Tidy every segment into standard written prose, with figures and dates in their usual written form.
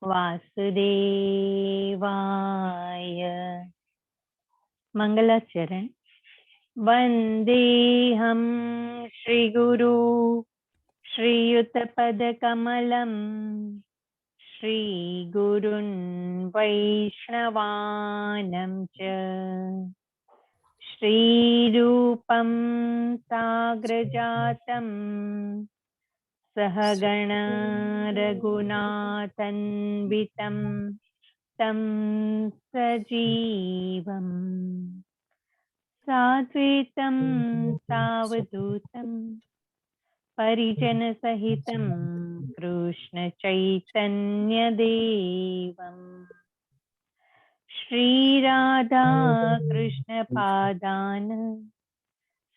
वासुदेवाय। मंगलाचरण। वन्देऽहं श्रीगुरु श्रीयुतपदकमलं श्रीगुरुन् वैष्णवानं च श्रीरूपं साग्रजातं सहगण रघुनाथन्वितं तं सजीवम् साद्वैतं सावधूतं परिजनसहितं कृष्णचैतन्यदेवम् श्रीराधा कृष्णपादान्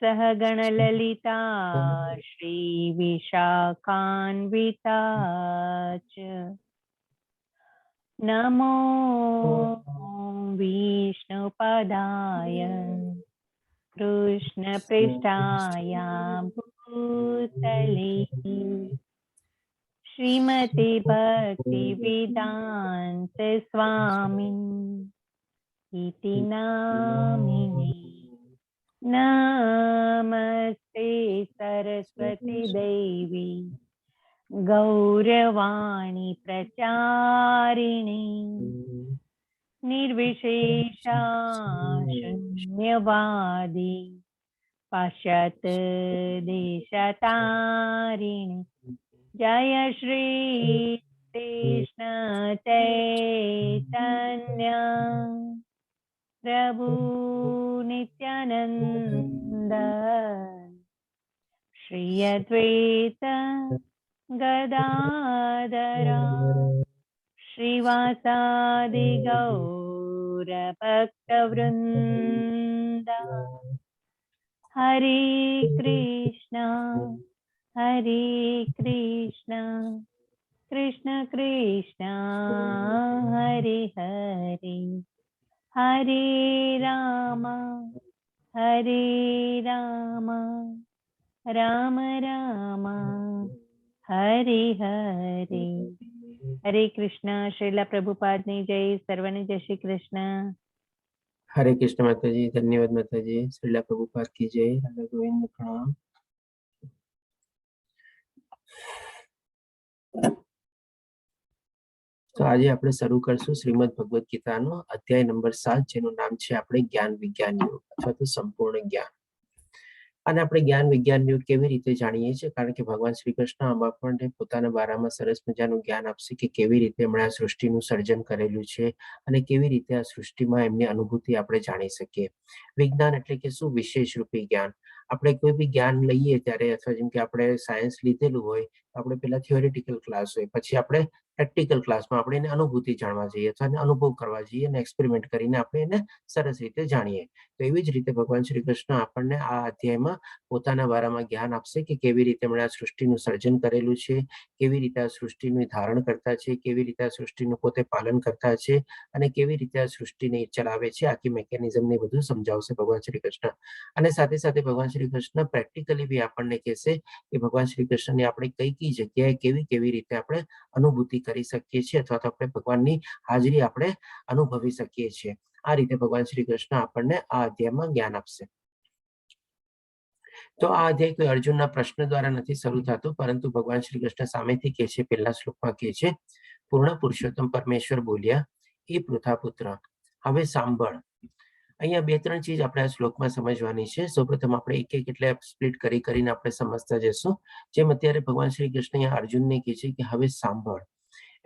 सहगणललिता श्रीविशाखान्विता च नमो विष्णुपदाय कृष्णपृष्ठाय भूतले श्रीमते भक्तिवेदान्त स्वामिन् इति नामिने। नमस्ते सरस्वती देवी गौरवाणी प्रचारिणी निर्विशेषा शून्यवादी पाश्चात्य देशतारिणी जय श्री कृष्ण चैतन्य प्रभु नित्यानंद श्री अद्वैत गदाधर श्रीवासादि गौर भक्तवृंद हरे कृष्णा कृष्ण कृष्ण हरे हरे हरे राम राम राम हरे हरे। हरे कृष्णा। श्रीला प्रभुपाद ने जय। सर्वने जय श्री कृष्ण। हरे कृष्ण माता जी। धन्यवाद माता जी। श्रीला प्रभुपाद की जय। राधा गोविंद प्रणाम। तो आज આપણે શરૂ કરશું શ્રીમદ ભગવદ ગીતાનો અધ્યાય નંબર 7 જેનું નામ છે આપણે જ્ઞાન વિજ્ઞાન યોગ અથવા તો સંપૂર્ણ જ્ઞાન। અને આપણે જ્ઞાન વિજ્ઞાન યોગ કેવી રીતે જાણીએ છીએ? કારણ કે ભગવાન શ્રી કૃષ્ણ આમાં પણ પોતાના બારામાં સરસ મજાનું જ્ઞાન આપશે કે કેવી રીતે એમણે આ સૃષ્ટિનું સર્જન કરેલું છે અને કેવી રીતે આ સૃષ્ટિમાં એમની અનુભૂતિ આપણે જાણી શકીએ। વિજ્ઞાન એટલે કે શું? વિશેષ રૂપી જ્ઞાન। આપણે કોઈ બી જ્ઞાન લઈએ ત્યારે અથવા જેમ કે આપણે સાયન્સ લીધેલું હોય આપણે પેલા થિયોરિટિકલ ક્લાસ હોય પછી આપણે પ્રેક્ટિકલ ક્લાસમાં આપણે એને અનુભૂતિ જાણવા જઈએ અથવા અનુભવ કરવા જઈએ અને એક્સપેરિમેન્ટ કરીને આપણે એને સરસ રીતે જાણીએ। તો એવી જ રીતે ભગવાન શ્રી કૃષ્ણ આપણને આ અધ્યાયમાં પોતાના બારામાં જ્ઞાન આપશે કે કેવી રીતે એમણે આ સૃષ્ટિનું સર્જન કરેલું છે, કેવી રીતે આ સૃષ્ટિનું ધારણ કરતા છે, કેવી રીતે આ સૃષ્ટિનું પોતે પાલન કરતા છે અને કેવી રીતે આ સૃષ્ટિને ચલાવે છે, આખી મેકેનિઝમ ને બધું સમજાવશે ભગવાન શ્રી કૃષ્ણ। અને સાથે સાથે ભગવાન શ્રી કૃષ્ણ પ્રેક્ટિકલી બી આપણને કહેશે કે ભગવાન શ્રી કૃષ્ણની આપણે કઈ કઈ જગ્યાએ કેવી કેવી રીતે આપણે અનુભૂતિ કરી શકીએ છીએ અથવા તો આપણે ભગવાનની હાજરી આપણે અનુભવી શકીએ છીએ। આ રીતે ભગવાન શ્રી કૃષ્ણ આપણને આ અધ્યાયમાં જ્ઞાન આપશે। તો આ અધ્યાય કોઈ અર્જુનના પ્રશ્ન દ્વારા નથી શરૂ થતો પરંતુ ભગવાન શ્રી કૃષ્ણ સામેથી કહે છે। પહેલા શ્લોકમાં કહે છે, પૂર્ણ પુરુષોત્તમ પરમેશ્વર બોલ્યા, એ પૃથાપુત્ર હવે સાંભળ। અહીંયા બે ત્રણ ચીજ આપણે આ શ્લોકમાં સમજવાની છે। સૌપ્રથમ આપણે એક એક એટલે સ્પ્લિટ કરીને આપણે સમજતા જશું। જેમ અત્યારે ભગવાન શ્રી કૃષ્ણ અહીંયા અર્જુનને કહે છે કે હવે સાંભળ,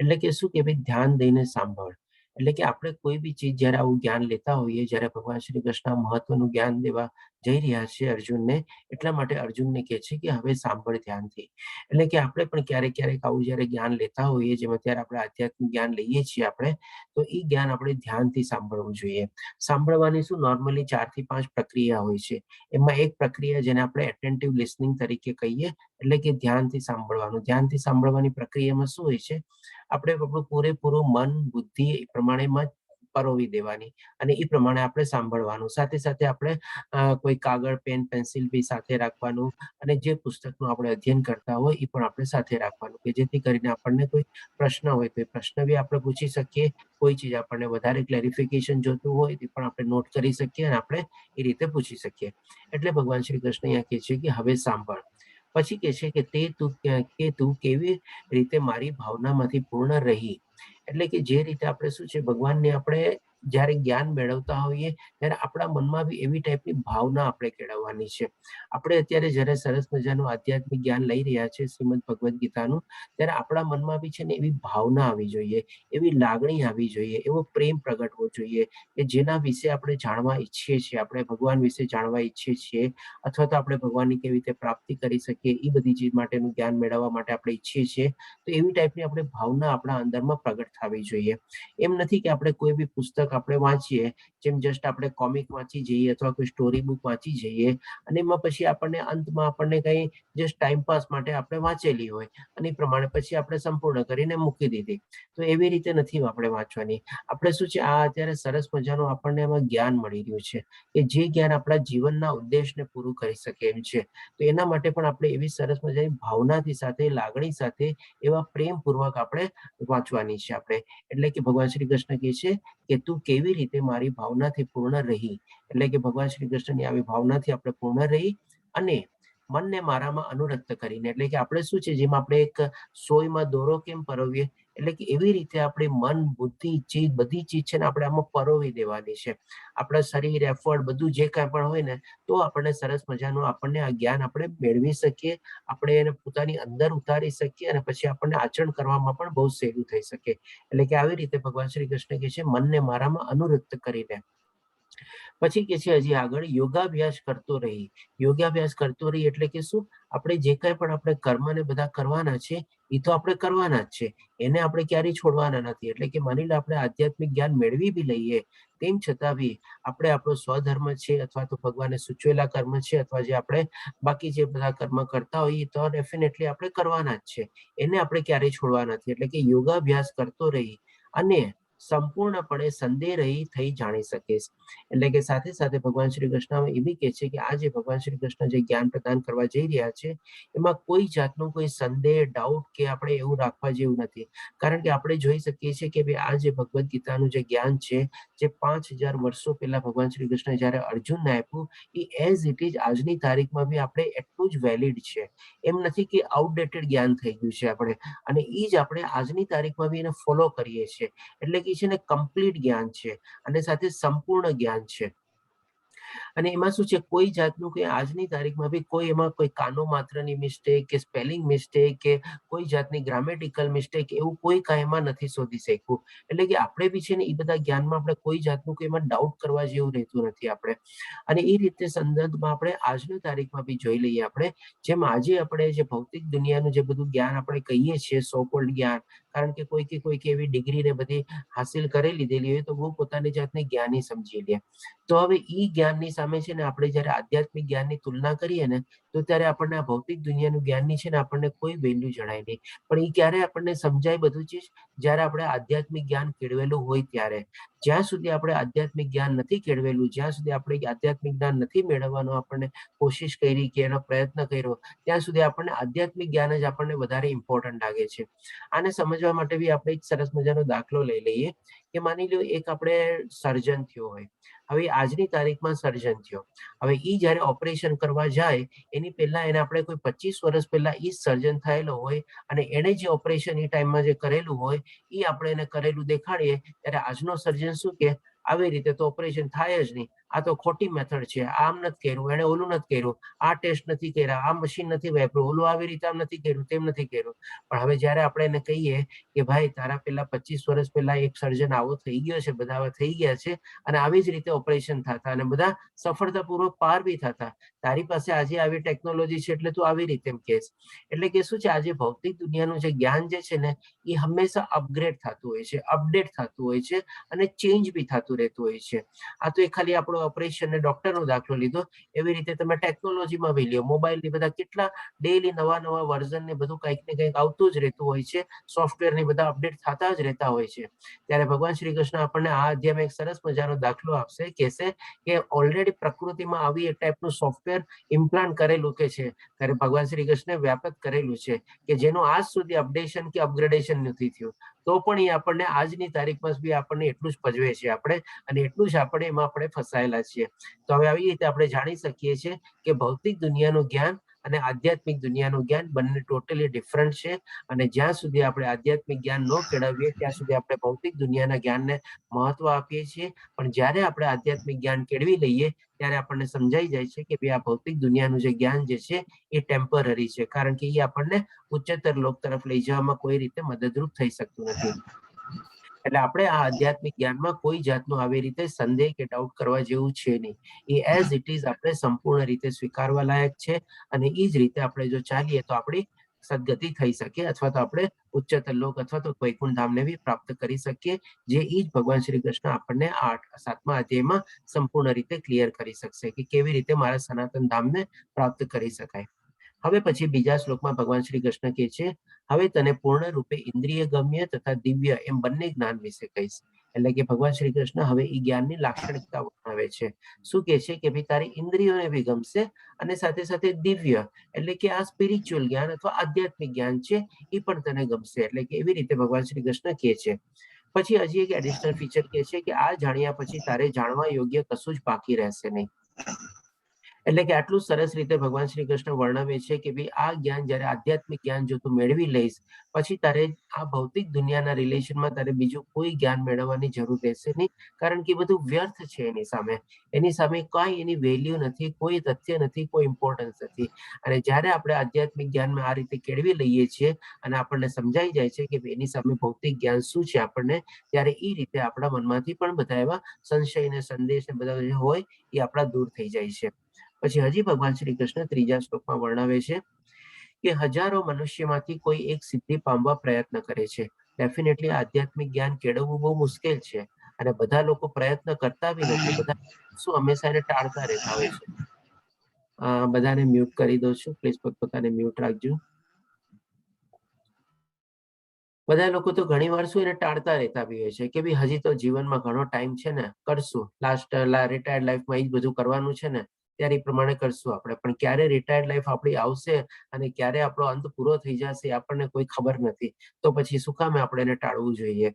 એટલે કે શું કે ભાઈ ધ્યાન દઈને સાંભળ। એટલે કે આપણે કોઈ બી ચીજ જયારે આવું જ્ઞાન લેતા હોઈએ, જયારે ભગવાન શ્રી કૃષ્ણ મહત્વનું જ્ઞાન દેવા જઈ રહ્યા છે અર્જુનને, એટલા માટે અર્જુનને કહે છે કે હવે સાંભળ ધ્યાનથી। એટલે કે આપણે પણ ક્યારેક ક્યારેક આવું જયારે જ્ઞાન લેતા હોઈએ, જેમ અત્યારે આપણે આધ્યાત્મિક જ્ઞાન લઈએ છીએ આપણે, તો એ જ્ઞાન આપણે ધ્યાનથી સાંભળવું જોઈએ। સાંભળવાની શું નોર્મલી 4 થી 5 પ્રક્રિયા હોય છે। એમાં એક પ્રક્રિયા જેને આપણે એટેન્ટિવ લિસનિંગ તરીકે કહીએ, એટલે કે ધ્યાનથી સાંભળવાનું। ધ્યાનથી સાંભળવાની પ્રક્રિયામાં શું હોય છે, આપણે આપણું પૂરેપૂરું મન બુદ્ધિ એ પ્રમાણેમાં પરોવી દેવાની અને એ પ્રમાણે આપણે સાંભળવાનું. સાથે સાથે આપણે કોઈ કાગળ, પેન, પેન્સિલ બી સાથે રાખવાનું અને જે પુસ્તકનું આપણે અધ્યયન કરતા હોય એ પણ આપણે સાથે રાખવાનું, કે જેથી કરીને આપણને કોઈ પ્રશ્ન હોય તો એ પ્રશ્ન બી આપણે પૂછી શકીએ. કોઈ ચીજ આપણને વધારે ક્લેરિફિકેશન જોતું હોય તે પણ આપણે નોટ કરી શકીએ અને આપણે એ રીતે પૂછી શકીએ. એટલે ભગવાન શ્રી કૃષ્ણ અહીંયા કહે છે કે હવે સાંભળ. પછી કહે છે કે તું કેવી રીતે મારી ભાવનામાંથી પૂર્ણ રહી. એટલે કે જે રીતે આપણે શું છે, ભગવાનને આપણે જ્યારે જ્ઞાન મેળવતા હોઈએ ત્યારે આપણા મનમાં બી એવી ટાઈપની ભાવના આપણે કેળવવાની છે. આપણે અત્યારે જ્યારે સરસ મજાનું આધ્યાત્મિક જ્ઞાન લઈ રહ્યા છે શ્રીમદ ભગવદ્ ગીતાનું, ત્યારે આપણા મનમાં બી છે ને એવી ભાવના આવી જોઈએ, એવી લાગણી આવી જોઈએ, એવો પ્રેમ પ્રગટવો જોઈએ કે જેના વિશે આપણે જાણવા ઈચ્છીએ છીએ, આપણે ભગવાન વિશે જાણવા ઈચ્છીએ છીએ, અથવા તો આપણે ભગવાનની કેવી રીતે પ્રાપ્તિ કરી શકીએ એ બધી ચીજ માટેનું જ્ઞાન મેળવવા માટે આપણે ઈચ્છીએ છીએ. તો એવી ટાઈપની આપણે ભાવના આપણા અંદરમાં પ્રગટ થવી જોઈએ. એમ નથી કે આપણે કોઈ બી પુસ્તક આપણે વાંચીએ, જેમ જસ્ટ આપણે કોમિક વાંચી જઈએ અથવા કોઈ સ્ટોરી બુક વાંચી જઈએ અને એમાં પછી અંતમાં આપણને કઈ જસ્ટ ટાઈમપાસ માટે આપણે વાંચેલી હોય અને એ પ્રમાણે પછી આપણે સંપૂર્ણ કરીને મૂકી દીધી. તો એવી રીતે નથી આપણે વાંચવાની. આપણે શું છે, આ અત્યારે સરસ મજાનું આપણને એમાં જ્ઞાન મળી રહ્યું છે કે જે જ્ઞાન આપણા જીવનના ઉદ્દેશને પૂરું કરી શકે એમ છે. તો એના માટે પણ આપણે એવી સરસ મજાની ભાવનાથી સાથે, લાગણી સાથે, એવા પ્રેમપૂર્વક આપણે વાંચવાની છે આપણે. એટલે કે ભગવાન શ્રી કૃષ્ણ કહે છે કે તું કેવી રીતે મારી ભાવનાથી પૂર્ણ રહી. એટલે કે ભગવાન શ્રી કૃષ્ણની આવી ભાવનાથી આપણે પૂર્ણ રહી અને મનને મારામાં અનુરક્ત કરીને, એટલે કે આપણે શું છે, જેમ આપણે એક સોયમાં દોરો કેમ પરોવીએ, એટલે કે એવી રીતે આપણે મન, બુદ્ધિ, ચીજ, બધી ચીજ છે ને આપણે આમાં પરોવી દેવાની છે. આપણા શરીર, એફર્ટ બધું જે કાંઈ પણ હોય ને, તો આપણને સરસ મજાનું આપણને આ જ્ઞાન આપણે મેળવી શકીએ, આપણે એને પોતાની અંદર ઉતારી શકીએ અને પછી આપણને આચરણ કરવામાં પણ બહુ સહેલું થઈ શકે. એટલે કે આવી રીતે ભગવાન શ્રી કૃષ્ણ કહે છે મનને મારામાં અનુરક્ત કરીને. પછી કે છે હજી આગળ, યોગાભ્યાસ કરતો રહી. યોગાભ્યાસ કરતો રહી એટલે કે શું, આપણે જે કાંઈ પણ આપણે કર્મને બધા કરવાના છે એ તો આપણે કરવાના જ છે, એને આપણે ક્યારેય છોડવાના નથી. એટલે કે માની લો આપણે આધ્યાત્મિક જ્ઞાન મેળવી બી લઈએ, તેમ છતાં બી આપણે આપણો સ્વધર્મ છે અથવા તો ભગવાને સૂચવેલા કર્મ છે અથવા જે આપણે બાકી જે બધા કર્મ કરતા હોઈએ તો ડેફિનેટલી આપણે કરવાના જ છે, એને આપણે ક્યારેય છોડવા નથી. એટલે કે યોગાભ્યાસ કરતો રહી અને સંપૂર્ણપણે સંદેહ રહી થઈ જાણી શકીશ. એટલે કે સાથે સાથે ભગવાન શ્રી કૃષ્ણ એ બી કહે છે કે આ જે ભગવાન શ્રી કૃષ્ણ જે જ્ઞાન પ્રદાન કરવા જઈ રહ્યા છે એમાં કોઈ જાતનું કોઈ સંદેહ, ડાઉટ કે આપણે એવું રાખવા જેવું નથી. કારણ કે આપણે જોઈ શકીએ છીએ કે આ જે ભગવદ્ ગીતાનું જે જ્ઞાન છે, જે 5000 વર્ષો પહેલા ભગવાન શ્રી કૃષ્ણ જયારે અર્જુનને આપ્યું, એ એઝ ઇટ ઇઝ આજની તારીખમાં બી આપણે એટલું જ વેલિડ છે. એમ નથી કે આઉટડેટેડ જ્ઞાન થઈ ગયું છે આપણે, અને એ જ આપણે આજની તારીખમાં બી એને ફોલો કરીએ છીએ. એટલે કે છે ને કમ્પ્લીટ જ્ઞાન છે અને સાથે સંપૂર્ણ જ્ઞાન છે. અને એમાં શું છે, કોઈ જાતનું કે આજની તારીખમાં બી કોઈ એમાં કોઈ કાનો માત્રની મિસ્ટેક કે સ્પેલિંગ મિસ્ટેક કે કોઈ જાતની ગ્રામેટિકલ મિસ્ટેક એવું કોઈ કાંઈ એમાં નથી શોધી શક્યું. એટલે કે આપણે બી છે ને એ બધા જ્ઞાનમાં આપણે કોઈ જાતનું કે એમાં ડાઉટ કરવા જેવું રહેતું નથી આપણે. અને એ રીતે સંદર્ભમાં આપણે આજની તારીખમાં બી જોઈ લઈએ આપણે, જેમ આજે આપણે જે ભૌતિક દુનિયાનું જે બધું જ્ઞાન આપણે કહીએ છીએ સો કોલ્ડ જ્ઞાન, કારણ કે કોઈક એવી ડિગ્રી ને બધી હાસિલ કરી લીધેલી હોય તો બહુ પોતાની જાતને જ્ઞાની સમજી લે. તો હવે ઈ જ્ઞાનની સામે છે ને આપણે જયારે આધ્યાત્મિક જ્ઞાનની તુલના કરીએ ને, તો ત્યારે આપણને આ ભૌતિક દુનિયાનું જ્ઞાનની છે ને આપણને કોઈ વેલ્યુ જણાય નહીં. પણ એ ક્યારે આપણને સમજાય બધું ચીજ, જ્યારે આપણે આધ્યાત્મિક જ્ઞાન કેળવેલું હોય ત્યારે. જ્યાં સુધી આપણે આધ્યાત્મિક જ્ઞાન નથી કેળવેલું, જ્યાં સુધી આપણે આધ્યાત્મિક જ્ઞાન નથી મેળવવાનો આપણને કોશિશ કરી કે એનો પ્રયત્ન કર્યો, ત્યાં સુધી આપણને આધ્યાત્મિક જ્ઞાન જ આપણને વધારે ઇમ્પોર્ટન્ટ લાગે છે. આને સમજવા માટે બી આપણે એક સરસ મજાનો દાખલો લઈ લઈએ કે માની લો એક આપણે સર્જન થયો હોય. હવે આજની તારીખમાં સર્જન થયો, હવે ઈ જયારે ઓપરેશન કરવા જાય એની પહેલા એને આપણે કોઈ 25 વર્ષ પહેલા ઈ સર્જન થયેલો હોય અને એને જે ઓપરેશન એ ટાઈમમાં જે કરેલું હોય એ આપણે એને કરેલું દેખાડીએ, ત્યારે આજનો સર્જન શું કે આવી રીતે તો ઓપરેશન થાય જ નહીં, આ તો ખોટી મેથડ છે, આમ નથી કર્યું, એને ઓલું નથી કર્યું, આ ટેસ્ટ નથી કર્યા, આ મશીન નથી વાપર્યું, ઓલું આવી રીતે આમ નથી કર્યું, તેમ નથી કર્યું. પણ હવે જયારે આપણે એને કહીએ કે ભાઈ તારા પેલા 25 વર્ષ પહેલા એક સર્જન આવો થઈ ગયો છે, બધા આવા થઈ ગયા છે અને આવી જ રીતે ઓપરેશન થતા અને બધા સફળતાપૂર્વક પાર બી થતા, તારી પાસે આજે આવી ટેકનોલોજી છે એટલે તું આવી રીતે એમ કહેશ. એટલે કે શું છે, આજે ભૌતિક દુનિયાનું જે જ્ઞાન જે છે ને એ હંમેશા અપગ્રેડ થતું હોય છે, અપડેટ થતું હોય છે અને ચેન્જ બી થતું રહેતું હોય છે. આ તો એ ખાલી આપણો ઓપરેશન ને ડોક્ટરનો દાખલો લીધો, એવી રીતે તમે ટેકનોલોજીમાં બી લ્યો, મોબાઈલની બધા કેટલા ડેઈલી નવા વર્ઝન ને બધું કંઈક ને કંઈક આવતું જ રહેતું હોય છે, સોફ્ટવેર ની બધા અપડેટ થતા જ રહેતા હોય છે. ત્યારે ભગવાન શ્રી કૃષ્ણ આપણને આ અધ્યાયમાં એક સરસ મજાનો દાખલો આપશે, કહેશે કે ઓલરેડી પ્રકૃતિમાં આવી એક ટાઈપનું સોફ્ટવેર ઇમ્પ્લાન્ટ કરેલું કે છે, ત્યારે ભગવાન શ્રી કૃષ્ણે વ્યાપક કરેલું છે કે જેનું આજ સુધી અપડેશન કે અપગ્રેડેશન નથી થયું, તો પણ એ આપણને આજની તારીખમાં બી આપણને એટલું જ પજવે છે આપણે, અને એટલું જ આપણે એમાં આપણે ફસાયેલા છીએ. તો હવે આવી રીતે આપણે જાણી શકીએ છીએ કે ભૌતિક દુનિયાનું જ્ઞાન અને આધ્યાત્મિક દુનિયાનું જ્ઞાન બંને ટોટલી ડિફરન્ટ છે. અને જ્યાં સુધી આપણે આધ્યાત્મિક જ્ઞાન ન કેળવીએ ત્યાં સુધી આપણે ભૌતિક દુનિયાના જ્ઞાનને મહત્વ આપીએ છીએ. પણ જ્યારે આપણે આધ્યાત્મિક જ્ઞાન કેળવી લઈએ ત્યારે આપણને સમજાઈ જાય છે કે ભાઈ આ ભૌતિક દુનિયાનું જે જ્ઞાન જે છે એ ટેમ્પરરી છે, કારણ કે એ આપણને ઉચ્ચતર લોક તરફ લઈ જવામાં કોઈ રીતે મદદરૂપ થઈ શકતું નથી. એટલે આપણે આ આધ્યાત્મિક જ્ઞાનમાં કોઈ જાતનો આવી રીતે સંદેહ કે ડાઉટ કરવા જેવું છે નહીં. એ એઝ ઇટ ઇઝ આપણે સંપૂર્ણ રીતે સ્વીકારવા લાયક છે, અને એ જ રીતે આપણે જો ચાલીએ તો આપણી સદગતિ થઈ શકે, અથવા તો આપણે ઉચ્ચતર લોક અથવા તો વૈકુંઠ ધામને બી પ્રાપ્ત કરી શકીએ, જે ઈ જ ભગવાન શ્રી કૃષ્ણ આપણને 7મા અધ્યાયમાં સંપૂર્ણ રીતે ક્લિયર કરી શકશે કે કેવી રીતે મારા સનાતન ધામને પ્રાપ્ત કરી શકાય. હવે પછી બીજા શ્લોકમાં ભગવાન શ્રી કૃષ્ણ કહે છે, હવે તને પૂર્ણ રૂપે ઇન્દ્રિય ગમ્ય તથા દિવ્ય એમ બંને જ્ઞાન વિશે કહીશ. એટલે કે ભગવાન શ્રી કૃષ્ણ હવે એ જ્ઞાનની લાક્ષણિકતા વર્ણવે છે. શું કહે છે કે ભાઈ તારી ઇન્દ્રિયોને બી ગમશે, અને સાથે સાથે દિવ્ય એટલે કે આ સ્પિરિચ્યુઅલ જ્ઞાન અથવા આધ્યાત્મિક જ્ઞાન છે એ પણ તને ગમશે. એટલે કે એવી રીતે ભગવાન શ્રી કૃષ્ણ કહે છે. પછી હજી એક એડિશનલ ફીચર કહે છે કે આ જાણ્યા પછી તારે જાણવા યોગ્ય કશું જ બાકી રહેશે નહીં. એટલે કે આટલું સરસ રીતે ભગવાન શ્રી કૃષ્ણ વર્ણવે છે કે ભાઈ આ જ્ઞાન જ્યારે આધ્યાત્મિક જ્ઞાન જો તું મેળવી લઈશ, પછી તારે આ ભૌતિક દુનિયાના રિલેશનમાં તારે બીજું કોઈ જ્ઞાન મેળવવાની જરૂર રહેશે નહીં, કારણ કે બધું વ્યર્થ છે એની સામે. એની સામે કઈ એની વેલ્યુ નથી, કોઈ તથ્ય નથી, કોઈ ઇમ્પોર્ટન્સ નથી. અને જ્યારે આપણે આધ્યાત્મિક જ્ઞાનમાં આ રીતે કેળવી લઈએ છીએ અને આપણને સમજાઈ જાય છે કે એની સામે ભૌતિક જ્ઞાન શું છે આપણને, ત્યારે એ રીતે આપણા મનમાંથી પણ બધા એવા સંશય ને સંદેશ ને બધા જે હોય એ આપણા દૂર થઈ જાય છે. પછી હજી ભગવાન શ્રી કૃષ્ણ ત્રીજા શ્લોકમાં વર્ણવે છે કે હજારો મનુષ્યમાંથી કોઈ એક સિદ્ધિ પામવા પ્રયત્ન કરે છે. ડેફિનેટલી આધ્યાત્મિક જ્ઞાન કેળવવું બહુ મુશ્કેલ છે, અને બધા લોકો પ્રયત્ન કરતા બી નથી. બધા શું હંમેશા એને ટાળતા રહેતા હોય છે. બધાને મ્યુટ કરી દઉં છું, પ્લીઝ પોતપોતાને મ્યુટ રાખજો. બધા લોકો તો ઘણી વાર શું એને ટાળતા રહેતા બી હોય છે કે ભાઈ હજી તો જીવનમાં ઘણો ટાઈમ છે ને, કરશું રિટાયર્ડ લાઈફમાં એ જ બધું કરવાનું છે ને, ત્યારે એ પ્રમાણે કરશું આપણે. પણ ક્યારે રિટાયર્ડ લાઈફ આપણી આવશે અને ક્યારે આપણો અંત પૂરો થઈ જશે આપણને કોઈ ખબર નથી. તો પછી શું કામે આપણે એને ટાળવું જોઈએ?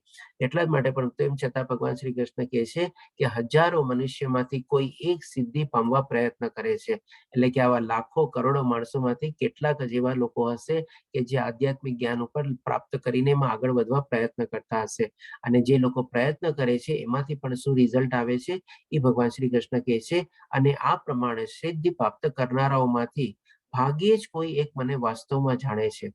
એટલા જ માટે પણ તેમ છતાં ભગવાન શ્રી કૃષ્ણ કહે છે કે હજારો મનુષ્યમાંથી કોઈ એક સિદ્ધિ પામવા પ્રયત્ન કરે છે. એટલે કે આવા લાખો કરોડો માણસોમાંથી કેટલાક જ એવા લોકો હશે કે જે આધ્યાત્મિક જ્ઞાન ઉપર પ્રાપ્ત કરીને એમાં આગળ વધવા પ્રયત્ન કરતા હશે. અને જે લોકો પ્રયત્ન કરે છે એમાંથી પણ શું રિઝલ્ટ આવે છે એ ભગવાન શ્રી કૃષ્ણ કહે છે. અને આ પ્રમાણે સિદ્ધિ પ્રાપ્ત કરનારાઓમાંથી ભાગ્યે જ કોઈ એક મને વાસ્તવમાં જાણે છે.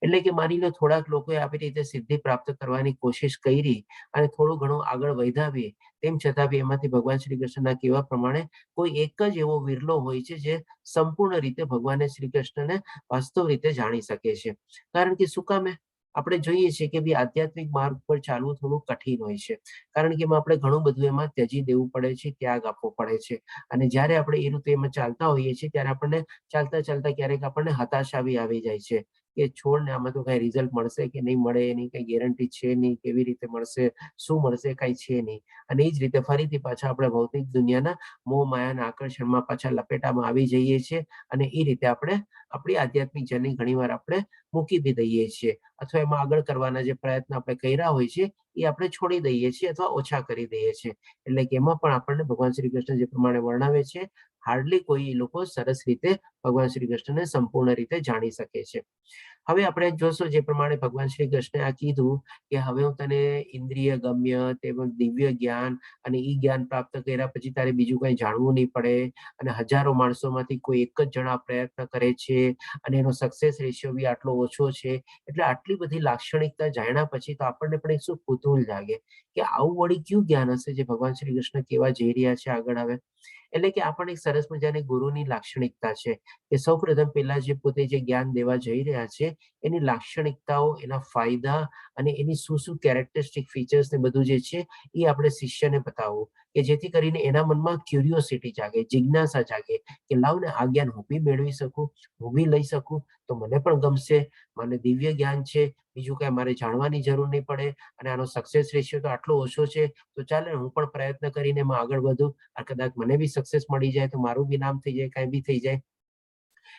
એટલે કે માની લો થોડાક લોકોએ આવી રીતે સિદ્ધિ પ્રાપ્ત કરવાની કોશિશ કરી અને થોડું ઘણું આગળ વધાવીએ, તેમ છતાં બી એમાંથી ભગવાન શ્રી કૃષ્ણના કહેવા પ્રમાણે કોઈ એક જ એવો વિરલો હોય છે જે સંપૂર્ણ રીતે ભગવાન શ્રી કૃષ્ણને વાસ્તવ રીતે જાણી શકે છે. કારણ કે શું કામે આપણે જોઈએ છીએ કે ભાઈ આધ્યાત્મિક માર્ગ પર ચાલવું થોડું કઠિન હોય છે, કારણ કે એમાં આપણે ઘણું બધું એમાં ત્યજી દેવું પડે છે, ત્યાગ આપવો પડે છે. અને જ્યારે આપણે એ રીતે એમાં ચાલતા હોઈએ છીએ ત્યારે આપણને ચાલતા ચાલતા ક્યારેક આપણને હતાશા બી આવી જાય છે કે છોડ ને આમાં તો કઈ રિઝલ્ટ મળશે કે નહીં મળે એની કઈ ગેરંટી છે નહીં, કેવી રીતે મળશે, શું મળશે, કઈ છે નહીં. અને એ જ રીતે ફરીથી પાછા આપણે ભૌતિક દુનિયાના મોહ માયાના આકર્ષણમાં પાછા લપેટામાં આવી જઈએ છીએ, અને એ રીતે આપણે આપણી આધ્યાત્મિક જર્ની ઘણીવાર આપણે મૂકી બી દઈએ છીએ, અથવા એમાં આગળ કરવાના જે પ્રયત્ન આપણે કર્યા હોય છે એ આપણે છોડી દઈએ છીએ અથવા ઓછા કરી દઈએ છીએ. એટલે કે એમાં પણ આપણને ભગવાન શ્રી કૃષ્ણ જે પ્રમાણે વર્ણવે છે, હાર્ડલી કોઈ લોકો સરસ રીતે ભગવાન શ્રી કૃષ્ણને સંપૂર્ણ રીતે જાણી શકે છે. હવે આપણે જોશું જે પ્રમાણે ભગવાન શ્રી કૃષ્ણે આ કીધું કે હવે હું તને ઇન્દ્રિય ગમ્ય તેમજ દિવ્ય જ્ઞાન અને ઈ જ્ઞાન પ્રાપ્ત કર્યા પછી તારે બીજું કઈ જાણવું નહીં પડે, અને હજારો માણસોમાંથી કોઈ એક જ જણા પ્રયત્ન કરે છે અને એનો સક્સેસ રેશિયો બી આટલો ઓછો છે. એટલે આટલી બધી લાક્ષણિકતા જાણ્યા પછી તો આપણને પણ એક શું કુતૂહલ જાગે કે આવું વળી કયું જ્ઞાન હશે જે ભગવાન શ્રી કૃષ્ણ કેવા જઈ રહ્યા છે આગળ આવે. એટલે કે આ પણ એક સરસ મજાની ગુરુની લાક્ષણિકતા છે કે સૌપ્રથમ પહેલા જે પોતે જે જ્ઞાન દેવા જઈ રહ્યા છે એની લાક્ષણિકતાઓ, એના ફાયદા અને એની શું કેરેક્ટરિસ્ટિક ફીચર્સ ને બધું જે છે એ આપણે શિષ્યને બતાવવું, કે જેથી કરીને એના મનમાં ક્યુરિયોસિટી જાગે, જિજ્ઞાસા જાગે કે લાવ ને આ જ્ઞાન હું બી મેળવી શકું, હું બી લઈ શકું તો મને પણ ગમશે, મને દિવ્ય જ્ઞાન છે, બીજું કઈ મારે જાણવાની જરૂર નહીં પડે અને આનો સક્સેસ રેશિયો તો આટલો ઓછો છે, તો ચાલે હું પણ પ્રયત્ન કરીને એમાં આગળ વધું, આ કદાચ મને બી સક્સેસ મળી જાય તો મારું બી નામ થઈ જાય, કાંઈ બી થઈ જાય.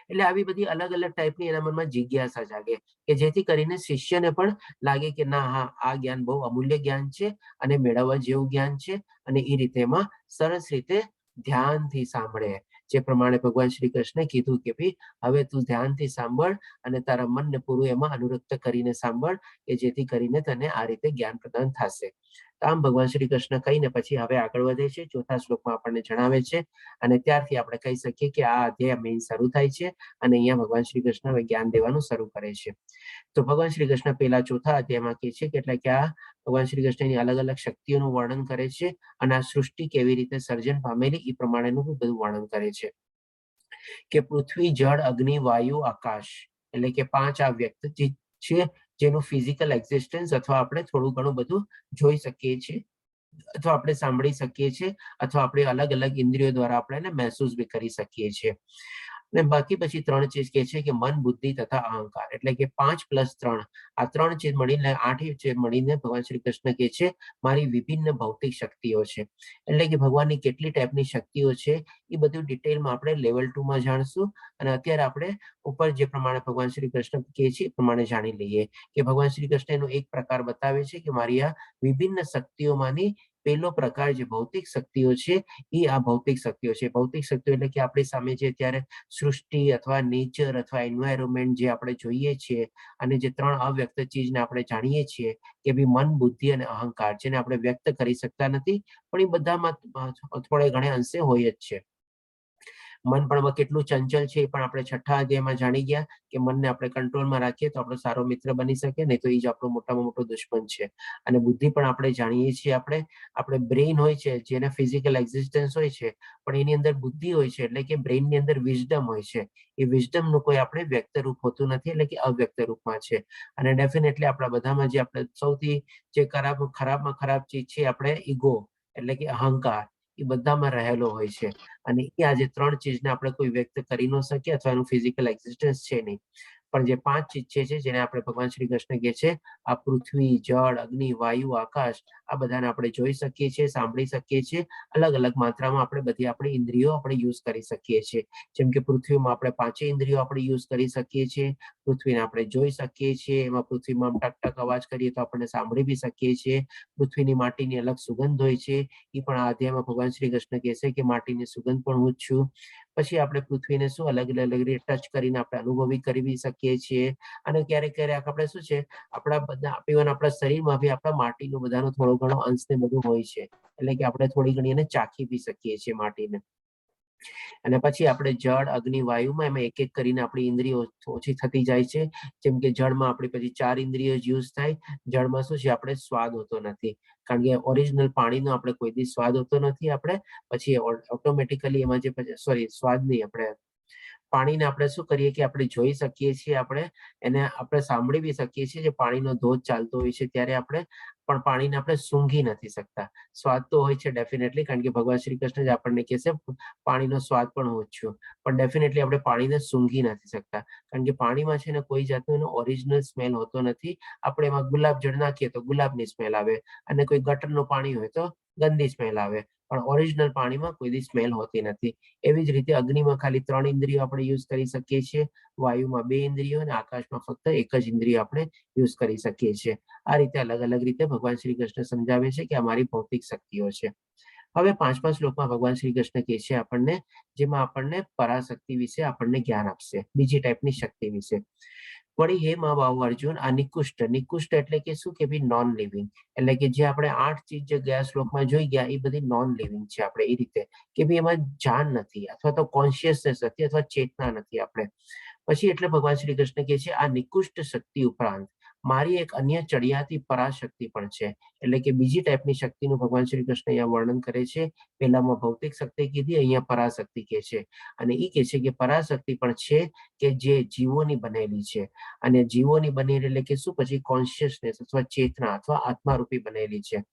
એટલે આવી બધી અલગ અલગ ટાઈપની એના મનમાં જિજ્ઞાસા જાગે કે જેથી કરીને શિષ્યને પણ લાગે કે ના, હા, આ જ્ઞાન બહુ અમૂલ્ય જ્ઞાન છે અને મેળવવા જેવું જ્ઞાન છે, અને એ રીતે એમાં સરસ રીતે ધ્યાનથી સાંભળે. જે પ્રમાણે ભગવાન શ્રી કૃષ્ણે કીધું કે ભાઈ હવે તું ધ્યાનથી સાંભળ અને તારા મનને પૂરું એમાં અનુરક્ત કરીને સાંભળ, કે જેથી કરીને તને આ રીતે જ્ઞાન પ્રદાન થશે. આમ ભગવાન શ્રી કૃષ્ણ કહીને પછી હવે આગળ વધે છે. ચોથા શ્લોકમાં આપણને જણાવે છે અને ત્યારથી આપણે કહી શકીએ કે આ અધ્યાય મેઇન શરૂ થાય છે અને અહીંયા ભગવાન શ્રી કૃષ્ણ હવે જ્ઞાન દેવાનું શરૂ કરે છે. તો ભગવાન શ્રી કૃષ્ણ પહેલા ચોથા અધ્યાયમાં કહે છે કે એટલે કે આ ભગવાન શ્રી કૃષ્ણની અલગ અલગ શક્તિઓનું વર્ણન કરે છે અને આ સૃષ્ટિ કેવી રીતે સર્જન પામેલી એ પ્રમાણેનું બધું વર્ણન કરે છે કે પૃથ્વી, જળ, અગ્નિ, વાયુ, આકાશ એટલે કે 5 આ વ્યક્ત છે જેનું ફિઝિકલ એક્ઝિસ્ટન્સ અથવા આપણે થોડું ઘણું બધું જોઈ શકીએ છીએ અથવા આપણે સાંભળી શકીએ છીએ અથવા આપણે અલગ અલગ ઇન્દ્રિયો દ્વારા આપણે એને મહેસૂસ બી કરી શકીએ છીએ. અને બાકી પછી 3 ચીજ કે છે કે મન, બુદ્ધિ તથા અહંકાર એટલે કે 5 + 3 આ 3 ચીજ મળીને 8 ચીજ મળીને ભગવાન શ્રી કૃષ્ણ કહે છે મારી વિભિન્ન ભૌતિક શક્તિઓ છે. એટલે કે ભગવાનની કેટલી ટાઈપની શક્તિઓ છે એ બધું ડિટેલમાં આપણે લેવલ 2 માં જાણશું અને અત્યારે આપણે ઉપર જે પ્રમાણે ભગવાન શ્રી કૃષ્ણ કહે છે એ પ્રમાણે જાણી લઈએ કે ભગવાન શ્રી કૃષ્ણ એનો એક પ્રકાર બતાવે છે કે મારી આ વિભિન્ન શક્તિઓમાંની પહેલો પ્રકાર જે ભૌતિક શક્તિઓ છે એ આ ભૌતિક શક્તિઓ છે. ભૌતિક શક્તિઓ એટલે કે આપણી સામે જે અત્યારે સૃષ્ટિ અથવા નેચર અથવા એન્વાયરમેન્ટ જે આપણે જોઈએ છીએ અને જે 3 અવ્યક્ત ચીજને આપણે જાણીએ છીએ કે ભઈ મન, બુદ્ધિ અને અહંકાર, જેને આપણે વ્યક્ત કરી શકતા નથી પણ એ બધામાં થોડે ઘણે અંશે હોય જ છે. મન પણ કેટલું ચંચલ છે એ પણ આપણે છઠ્ઠા અધ્યાયમાં જાણી ગયા કે મનને આપણે કંટ્રોલમાં રાખીએ તો આપણો સારો મિત્ર બની શકે, નહીં તો એ જ આપણો મોટામાં મોટો દુશ્મન છે. અને બુદ્ધિ પણ આપણે જાણીએ છીએ આપણે બ્રેઇન હોય છે જેને ફિઝિકલ એક્ઝિસ્ટન્સ હોય છે પણ એની અંદર બુદ્ધિ હોય છે એટલે કે બ્રેઇનની અંદર વિઝડમ હોય છે. એ વિઝડમનું કોઈ આપણે વ્યક્ત રૂપ હોતું નથી એટલે કે અવ્યક્ત રૂપમાં છે. અને ડેફિનેટલી આપણા બધામાં જે આપણે સૌથી જે ખરાબમાં ખરાબ ચીજ છે આપણે ઈગો એટલે કે અહંકાર, એ બધામાં રહેલો હોય છે અને એ આ જે 3 ચીજને આપણે કોઈ વ્યક્ત કરી ન શકીએ અથવા એનું ફિઝિકલ એક્ઝિસ્ટન્સ છે નહીં. પણ જે 5 ચીજ છે જેને આપણે ભગવાન શ્રી કૃષ્ણ કહે છે આ પૃથ્વી, જળ, અગ્નિ, વાયુ, આકાશ, આ બધાને આપણે જોઈ શકીએ છીએ, સાંભળી શકીએ છીએ. અલગ અલગ માત્રામાં આપણે બધી આપણી ઇન્દ્રિયો આપણે યુઝ કરી શકીએ છીએ. જેમ કે પૃથ્વીમાં આપણે 5 ઇન્દ્રિયો આપણે યુઝ કરી શકીએ છીએ. પૃથ્વીને આપણે જોઈ શકીએ છીએ, એમાં પૃથ્વીમાં ટક ટક અવાજ કરીએ તો આપણે સાંભળી બી શકીએ છીએ. પૃથ્વીની માટીની અલગ સુગંધ હોય છે, એ પણ આ અધ્યાયમાં ભગવાન શ્રી કૃષ્ણ કહે છે કે માટીની સુગંધ પણ હું જ છું. પછી આપણે પૃથ્વીને શું અલગ અલગ રીતે ટચ કરીને આપણે અનુભવી કરી શકીએ છીએ. અને ક્યારેક ક્યારેક આપણે શું છે આપણા બધા આપણા શરીરમાં બી આપણા માટીનું બધાનો થોડો ઘણો અંશ ને બધું હોય છે એટલે કે આપણે થોડી ઘણી એને ચાખી બી શકીએ છીએ માટીને. અને પછી આપણે જળ, અગ્નિ, વાયુમાં એમાં એક એક કરીને આપણી ઇન્દ્રિયો ઓછી થતી જાય છે. જેમ કે જળમાં આપણી પછી 4 ઇન્દ્રિયો યુઝ થાય. જળમાં શું છે આપણે સ્વાદ હોતો નથી કારણ કે ઓરિજિનલ પાણીનો આપણે કોઈ દી સ્વાદ હોતો નથી. આપણે પછી ઓટોમેટિકલી એમાં જે સ્વાદ નહીં, આપણે પાણીને આપણે શું કરીએ કે આપણે જોઈ શકીએ છીએ, આપણે એને આપણે સાંભળી બી શકીએ છીએ. જે પાણીનો ધોધ ચાલતો હોય છે ત્યારે આપણે પણ પાણીને આપણે સૂંઘી નથી શકતા. સ્વાદ તો હોય છે ડેફિનેટલી, કારણ કે ભગવાન શ્રી કૃષ્ણ જ આપણને કહે છે પાણીનો સ્વાદ પણ હું જ છું, પણ ડેફિનેટલી આપણે પાણીને સૂંઘી નથી શકતા કારણ કે પાણીમાં છે ને કોઈ જાતનો એનો ઓરિજિનલ સ્મેલ હોતો નથી. આપણે એમાં ગુલાબ જળ નાખીએ તો ગુલાબની સ્મેલ આવે અને કોઈ ગટરનું પાણી હોય તો ગંદી સ્મેલ આવે, પણ ઓરિજિનલ પાણીમાં કોઈ દી સ્મેલ હોતી નથી. એવી જ રીતે અગ્નિમાં ખાલી 3 ઇન્દ્રિયો આપણે યુઝ કરી શકીએ છીએ, વાયુમાં 2 ઇન્દ્રિયો અને આકાશમાં ફક્ત એક જ ઇન્દ્રિય આપણે યુઝ કરી શકીએ છીએ. આ રીતે અલગ અલગ રીતે ભગવાન શ્રી કૃષ્ણ સમજાવે છે કે આ મારી ભૌતિક શક્તિઓ છે. હવે 5મા શ્લોકમાં ભગવાન શ્રી કૃષ્ણ કહે છે આપણને, જેમાં આપણને પરાશક્તિ વિશે આપણને જ્ઞાન આપશે, બીજી ટાઈપની શક્તિ વિશે. વળી હે મા બાહુ અર્જુન, આ નિકુષ્ટ એટલે કે શું કે ભાઈ નોન લિવિંગ, એટલે કે જે આપણે 8 ચીજ જે ગયા શ્લોકમાં જોઈ ગયા એ બધી નોન લિવિંગ છે. આપણે એ રીતે કે ભાઈ એમાં જાન નથી અથવા તો કોન્શિયસનેસ નથી અથવા ચેતના નથી આપણે. પછી એટલે ભગવાન શ્રી કૃષ્ણ કહે છે આ નિકુષ્ટ શક્તિ ઉપરાંત મારી એક અન્ય ચડિયાતી પરાશક્તિ પણ છે. એટલે કે બીજી ટાઈપની શક્તિનું ભગવાન શ્રી કૃષ્ણ અહીંયા વર્ણન કરે છે. પહેલામાં ભૌતિક શક્તિ કીધી, અહીંયા પરાશક્તિ કહે છે. અને એ કહે છે કે પરાશક્તિ પણ છે કે જે જીવોની બનેલી છે. અને જીવોની બનેલી એટલે કે શું, પછી કોન્શિયસનેસ અથવા ચેતના અથવા આત્મારૂપી બનેલી છે.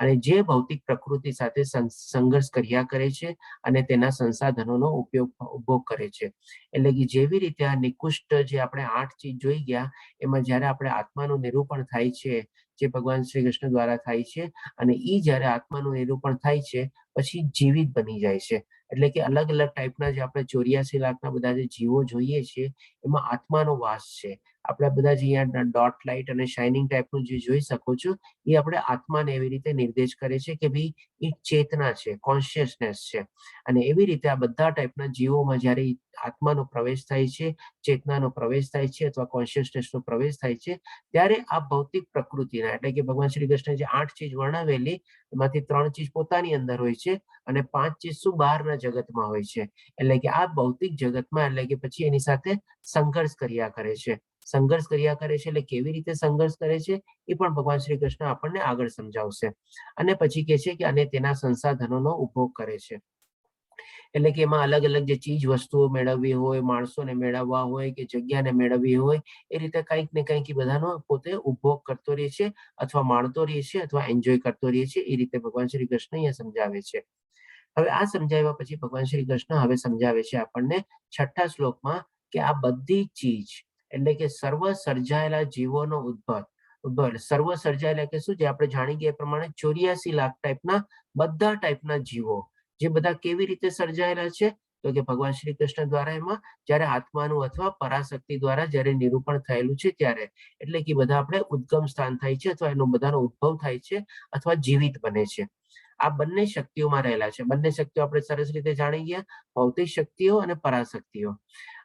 અને જે ભૌતિક પ્રકૃતિ સાથે સંઘર્ષ કર્યા કરે છે અને તેના સંસાધનોનો ઉપભોગ કરે છે. એટલે કે જેવી રીતે આ નિકુષ્ટ જે આપણે 8 ચીજ જોઈ ગયા, એમાં જ્યારે આપણે આત્માનું નિરૂપણ થાય છે, જે ભગવાન શ્રી કૃષ્ણ દ્વારા થાય છે, અને એ જ્યારે આત્માનું નિરૂપણ થાય છે પછી જીવિત બની જાય છે. એટલે કે અલગ અલગ ટાઈપના જે આપણે 84 લાખના બધા જે જીવો જોઈએ છીએ, એમાં આત્માનો વાસ છે. આપણે બધા જે અહીંયા ડોટ લાઇટ અને શાઇનિંગ ટાઈપનું જે જોઈ શકો છો, એ આપણે આત્માને એવી રીતે નિર્દેશ કરે છે કે ભાઈ એ ચેતના છે, કોન્શિયસનેસ છે. અને એવી રીતે આ બધા ટાઈપના જીવોમાં જ્યારે આત્માનો પ્રવેશ થાય છે, ચેતનાનો પ્રવેશ થાય છે અથવા કોન્શિયસનેસનો પ્રવેશ થાય છે, ત્યારે આ ભૌતિક પ્રકૃતિના, એટલે કે ભગવાન શ્રી કૃષ્ણ જે 8 ચીજ વર્ણવેલી, એમાંથી 3 ચીજ પોતાની અંદર હોય છે અને 5 ચીજ શું બહારના જગતમાં હોય છે. એટલે કે આ ભૌતિક જગતમાં, એટલે કે પછી એની સાથે સંઘર્ષ કર્યા કરે છે. સંઘર્ષ કર્યા કરે છે એટલે કેવી રીતે સંઘર્ષ કરે છે એ પણ ભગવાન શ્રી કૃષ્ણ આપણને આગળ સમજાવશે. અને પછી કહે છે કે અને તેના સંસાધનોનો ઉપભોગ કરે છે. એટલે કે એમાં અલગ અલગ જે ચીજ વસ્તુઓ મેળવવી હોય, માણસોને મેળવવા હોય કે જગ્યાને મેળવવી હોય, એ રીતે કંઈક ને કંઈક એ બધાનો પોતે ઉપભોગ કરતો રહે છે અથવા માણતો રહે છે અથવા એન્જોય કરતો રહે છે. એ રીતે ભગવાન શ્રી કૃષ્ણ અહીંયા સમજાવે છે. હવે આ સમજાવ્યા પછી ભગવાન શ્રી કૃષ્ણ હવે સમજાવે છે આપણને 6થા શ્લોકમાં કે આ બધી ચીજ એટલે કે સર્વ સર્જાયેલા જીવોનો ઉદ્ભવ સર્વ સર્જાયેલા કે શું, જે આપણે જાણી ગયા એ પ્રમાણે 84 લાખ ટાઈપના બધા ટાઈપના જીવો, જે બધા કેવી રીતે સર્જાયેલા છે, તો કે ભગવાન શ્રી કૃષ્ણ દ્વારા એમાં જ્યારે આત્માનું અથવા પરાશક્તિ દ્વારા જ્યારે નિરૂપણ થયેલું છે ત્યારે, એટલે કે બધા આપણે ઉદ્ગમ સ્થાન થાય છે અથવા એનો બધાનો ઉદ્ભવ થાય છે અથવા જીવિત બને છે. આ બંને શક્તિઓમાં રહેલા છે. બંને શક્તિઓ આપણે સરસ રીતે જાણી ગયા, ભૌતિક શક્તિઓ અને પરાશક્તિઓ,